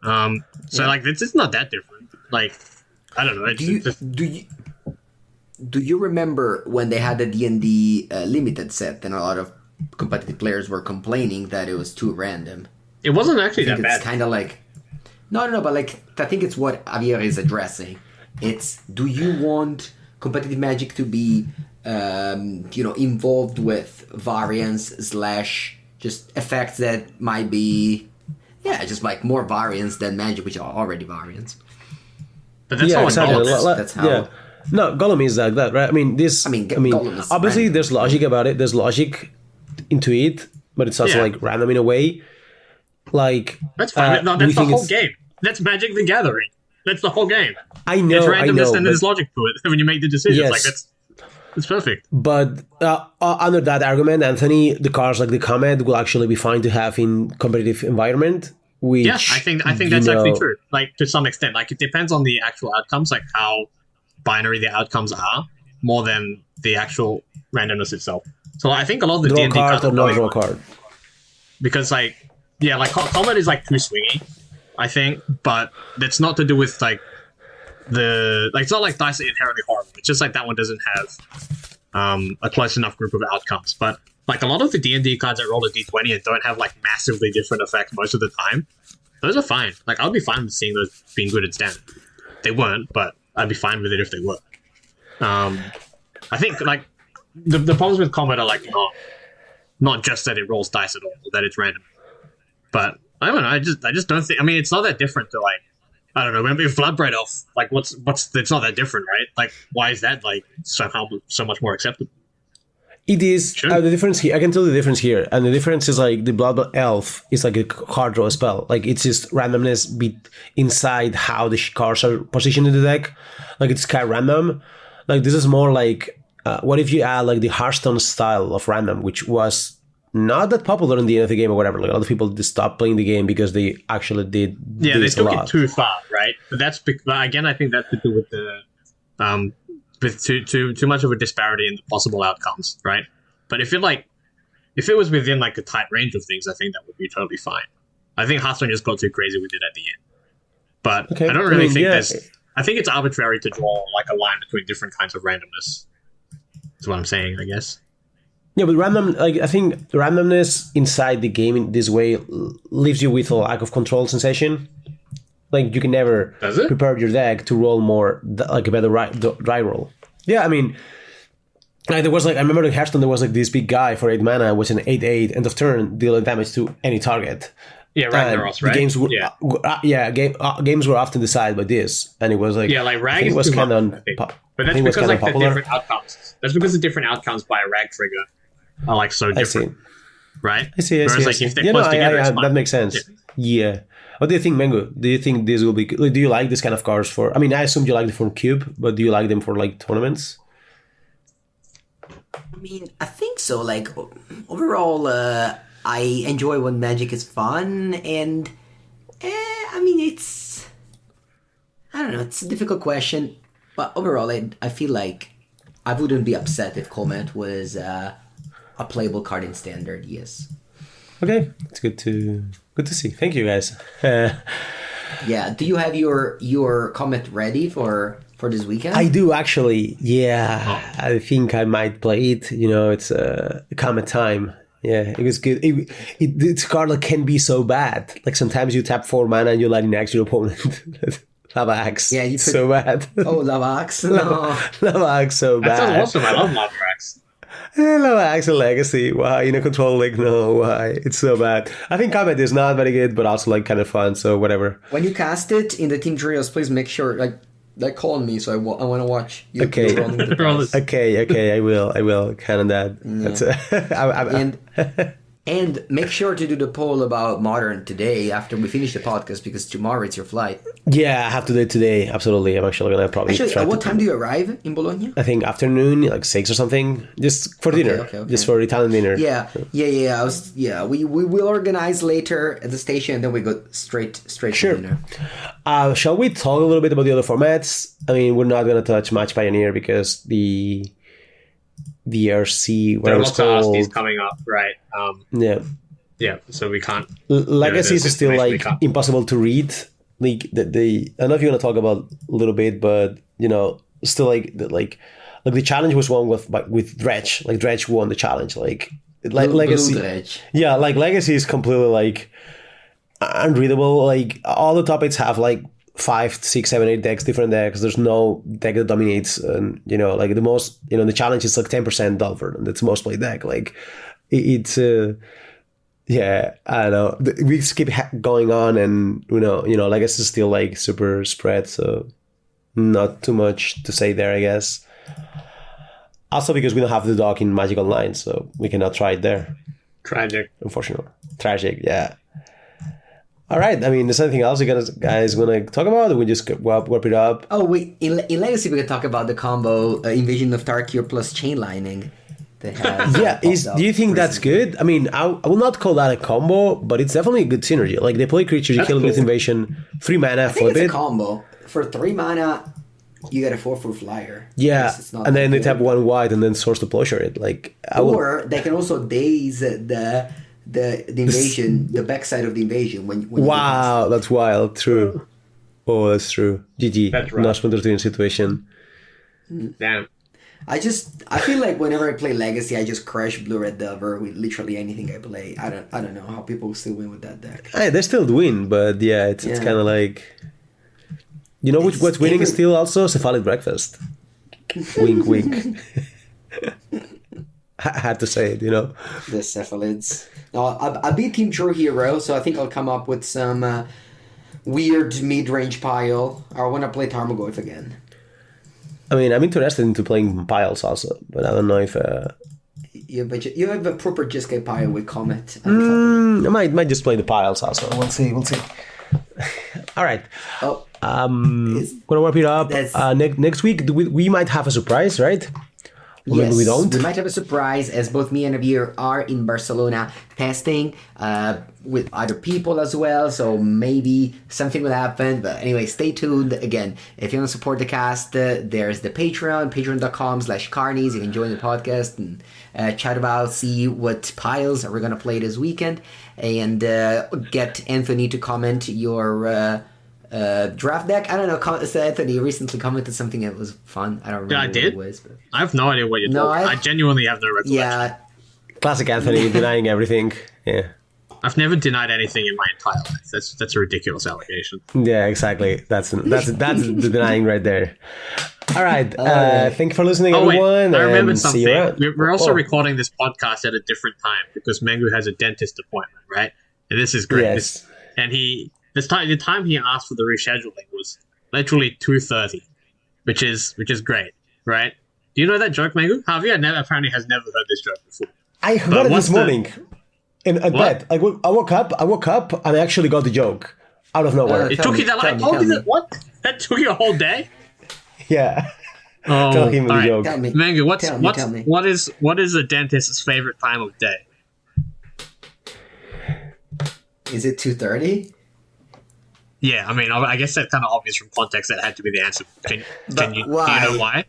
Speaker 3: So like it's not that different. Like I don't know.
Speaker 1: Do you remember when they had the D&D limited set and a lot of competitive players were complaining that it was too random?
Speaker 3: It wasn't actually that bad.
Speaker 1: It's kind of like no, but like I think it's what Javier is addressing. It's, do you want competitive Magic to be involved with variance / just effects that might be, just like more variance than Magic, which are already variance.
Speaker 3: But that's
Speaker 1: that's how.
Speaker 2: Yeah. No, Golem is like that, right? I mean, obviously random. There's logic about it. There's logic into it, but it's also like random in a way. Like
Speaker 3: that's fine. No, that's the whole game. That's Magic the Gathering. That's the whole game.
Speaker 2: I know.
Speaker 3: It's randomness and there's logic to it when you make the decisions.
Speaker 2: Yes.
Speaker 3: Like it's perfect.
Speaker 2: But under that argument, Anthony, the cards like the Comet will actually be fine to have in competitive environment. Which,
Speaker 3: yeah, I think that's actually true. Like to some extent, like it depends on the actual outcomes, like how binary the outcomes are, more than the actual randomness itself. So I think a lot of the
Speaker 2: draw
Speaker 3: D&D
Speaker 2: card
Speaker 3: cards
Speaker 2: or not draw card,
Speaker 3: because like Comet is like too swingy, I think, but that's not to do with like it's not like dice are inherently horrible. It's just like that one doesn't have a close enough group of outcomes. But like a lot of the D&D cards that roll a d20 and don't have like massively different effects most of the time, those are fine. Like I'll be fine with seeing those being good in Standard. They weren't, but I'd be fine with it if they were. I think like the problems with Comet are like not just that it rolls dice at all, that it's random. But I don't know. I just don't think. I mean, it's not that different to like, I don't know. Maybe Floodbright Elf. Like, what's? It's not that different, right? Like, why is that like somehow so much more acceptable?
Speaker 2: It is.
Speaker 3: Sure.
Speaker 2: The difference here. I can tell the difference here, and the difference is like the Blood Elf is like a card draw spell. Like it's just randomness inside how the cards are positioned in the deck. Like it's kind of random. Like this is more like what if you add like the Hearthstone style of random, which was not that popular in the end of the game or whatever. Like a lot of people just stopped playing the game because they actually did.
Speaker 3: Yeah, they took it too far, right? But that's again, I think that's to do with the with too much of a disparity in the possible outcomes, right? But if it was within like a tight range of things, I think that would be totally fine. I think Hearthstone just got too crazy with it at the end. But okay. I don't really think there's. I think it's arbitrary to draw like a line between different kinds of randomness. Is what I'm saying, I guess.
Speaker 2: Yeah, but I think randomness inside the game in this way leaves you with a lack of control sensation. Like you can never prepare your deck to roll more, like a better dry roll. Yeah, I mean, like there was like I remember in Hearthstone there was like this big guy for 8 mana, which an 8/8 end of turn dealing damage to any target.
Speaker 3: Yeah, Ragnaros, right?
Speaker 2: Games were, games were often decided by this, and it was like
Speaker 3: Rag is
Speaker 2: was kind of,
Speaker 3: but that's because like the different outcomes. That's because the different outcomes by a Rag trigger are like so different, right?
Speaker 2: I see.
Speaker 3: Whereas like if they're close together, it's fine.
Speaker 2: That makes sense. Yeah. What do you think, Mengu? Do you think this will be? Like, do you like this kind of cards for? I mean, I assume you like them for Cube, but do you like them for like tournaments?
Speaker 1: I mean, I think so. Like overall, I enjoy when Magic is fun, and I I mean, it's... I don't know, it's a difficult question. But overall, I feel like I wouldn't be upset if Comet was a playable card in Standard, yes.
Speaker 2: Okay, it's good to see. Thank you, guys.
Speaker 1: Yeah, do you have your Comet ready for this weekend?
Speaker 2: I do, actually. Yeah, I think I might play it. It's Comet time. Yeah, it was good. It's a card that can be so bad. Like, sometimes you tap 4 mana and you let in next your opponent. Lava Axe. Yeah, so bad.
Speaker 1: Oh, Lava Axe? No.
Speaker 2: Lava Axe, so bad.
Speaker 3: That sounds awesome. I love Lava Axe.
Speaker 2: Lava Axe and Legacy. Why? Control Link? No, why? It's so bad. I think Comet is not very good, but also, like, kind of fun, so whatever.
Speaker 1: When you cast it in the Team Trios, please make sure, like call me, so I want to watch you.
Speaker 2: Okay. Okay, I will. Kind of that.
Speaker 1: Yeah. That's And make sure to do the poll about Modern today after we finish the podcast, because tomorrow it's your flight.
Speaker 2: Yeah, I have to do it today. Absolutely. I'm actually going to probably try
Speaker 1: at what time do you arrive in Bologna?
Speaker 2: I think afternoon, like 6 or something. Just for dinner. Okay. Just for Italian dinner.
Speaker 1: Yeah. We will organize later at the station, and then we go straight to dinner.
Speaker 2: Shall we talk a little bit about the other formats? I mean, we're not going to touch Match Pioneer because the RC, whatever it's called,
Speaker 3: is coming up, right? Yeah. So we can't.
Speaker 2: Legacies is still like impossible to read. Like I don't know if you want to talk about a little bit, but still like the challenge was won with Dredge. Like Dredge won the challenge. Like Legacy.
Speaker 1: Dredge.
Speaker 2: Yeah, like Legacy is completely like unreadable. Like all the topics have like 5, 6, 7, 8 decks, different decks. There's no deck that dominates, and like the most, the challenge is like 10% Delver, and that's most played deck. Like it's yeah, I don't know. We just keep going on, and Legacy is still like super spread, so not too much to say there, I guess. Also because we don't have the dock in Magic Online, so we cannot try it there.
Speaker 3: Tragic,
Speaker 2: unfortunately. Tragic, yeah. All right. I mean, there's anything else you guys want to talk about, or we just warp it up?
Speaker 1: Oh, wait. In Legacy, we can talk about the combo Invasion of Tarkir plus Chain Lining.
Speaker 2: Yeah. Do you think that's good? I mean, I will not call that a combo, but it's definitely a good synergy. Like, they play creatures, you kill them with Invasion, 3 mana, flip it.
Speaker 1: It's a combo. For 3 mana, you get a 4/4 flyer.
Speaker 2: Yeah. And then they tap 1 white and then source to Plowshare it. Like,
Speaker 1: they can also daze the invasion, the backside of the invasion. When
Speaker 2: wow, that's wild. True. Oh, that's true. GG. That's right. Not in situation.
Speaker 3: Damn.
Speaker 1: I feel like whenever I play Legacy, I just crush Blue Red Delver with literally anything I play. I don't know how people still win with that deck.
Speaker 2: They still win, but yeah, it's kind of like, what's winning is still also Cephalic Breakfast. Wink, wink. I had to say it, The
Speaker 1: Cephalids. No, I beat Team True Hero, so I think I'll come up with some weird mid-range pile. I want to play Tarmogoyf again.
Speaker 2: I mean, I'm interested into playing piles also, but I don't know if...
Speaker 1: Yeah, but you have a proper Jeskai pile with Comet.
Speaker 2: I might just play the piles also. We'll see. All right.
Speaker 1: Oh.
Speaker 2: Gonna wrap it up. Next week, we might have a surprise, right?
Speaker 1: Yes,
Speaker 2: maybe we don't.
Speaker 1: We might have a surprise, as both me and Javier are in Barcelona testing with other people as well, so maybe something will happen. But anyway, stay tuned. Again, if you want to support the cast, there's the patreon.com/Karnies. You can join the podcast and chat about, see what piles are we going to play this weekend, and get Anthony to comment your... draft deck. I don't know. So Anthony recently commented something that was fun. I don't remember what it was. But...
Speaker 3: I have no idea what you're talking about. I genuinely have no recollection.
Speaker 1: Yeah.
Speaker 2: Classic Anthony denying everything. Yeah.
Speaker 3: I've never denied anything in my entire life. That's a ridiculous allegation.
Speaker 2: Yeah, exactly. That's the denying right there. All right. Thank you for listening, everyone.
Speaker 3: I remembered something. We're also recording this podcast at a different time because Mengu has a dentist appointment, right? And this is great.
Speaker 2: Yes.
Speaker 3: The time he asked for the rescheduling was literally 2:30, which is great, right? Do you know that joke, Mengu? Javier apparently has never heard this joke before.
Speaker 2: I heard it this morning in bed. I woke up and I actually got the joke out of nowhere.
Speaker 3: It took you that long? What? That took you a whole day?
Speaker 2: Yeah.
Speaker 3: Oh,
Speaker 2: tell him the joke.
Speaker 3: Mengu, what is a dentist's favorite time of day?
Speaker 1: Is it 2:30?
Speaker 3: Yeah, I mean, I guess that's kind of obvious from context. That had to be the answer. Can you? Do
Speaker 1: why?
Speaker 3: you know why?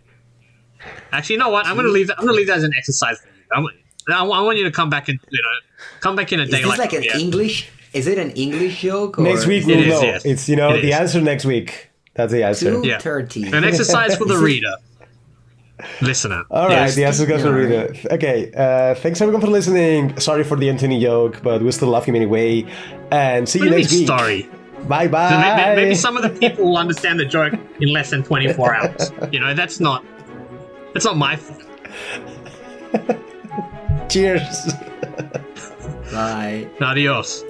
Speaker 3: Actually, you know what? I'm gonna leave that as an exercise for you. I want you to come back and come back in a
Speaker 1: Is
Speaker 3: day
Speaker 1: this like an
Speaker 3: yeah.
Speaker 1: English? Is it an English joke? Or
Speaker 2: Next week
Speaker 3: It
Speaker 2: we'll
Speaker 3: is,
Speaker 2: know.
Speaker 3: yes.
Speaker 2: It's
Speaker 3: It
Speaker 2: the
Speaker 3: is.
Speaker 2: answer next week. That's the answer.
Speaker 1: 2:30.
Speaker 3: An exercise for the reader, listener.
Speaker 2: All right,
Speaker 3: Yes.
Speaker 2: the answer goes for
Speaker 1: All
Speaker 2: reader. Okay, thanks everyone for listening. Sorry for the Anthony joke, but we still love him anyway. And see
Speaker 3: What
Speaker 2: you
Speaker 3: do you
Speaker 2: next
Speaker 3: mean,
Speaker 2: week.
Speaker 3: sorry?
Speaker 2: Bye
Speaker 3: So
Speaker 2: bye.
Speaker 3: maybe some of the people will understand the joke in less than 24 hours. That's not my fault.
Speaker 2: Cheers.
Speaker 1: Bye.
Speaker 3: Adios.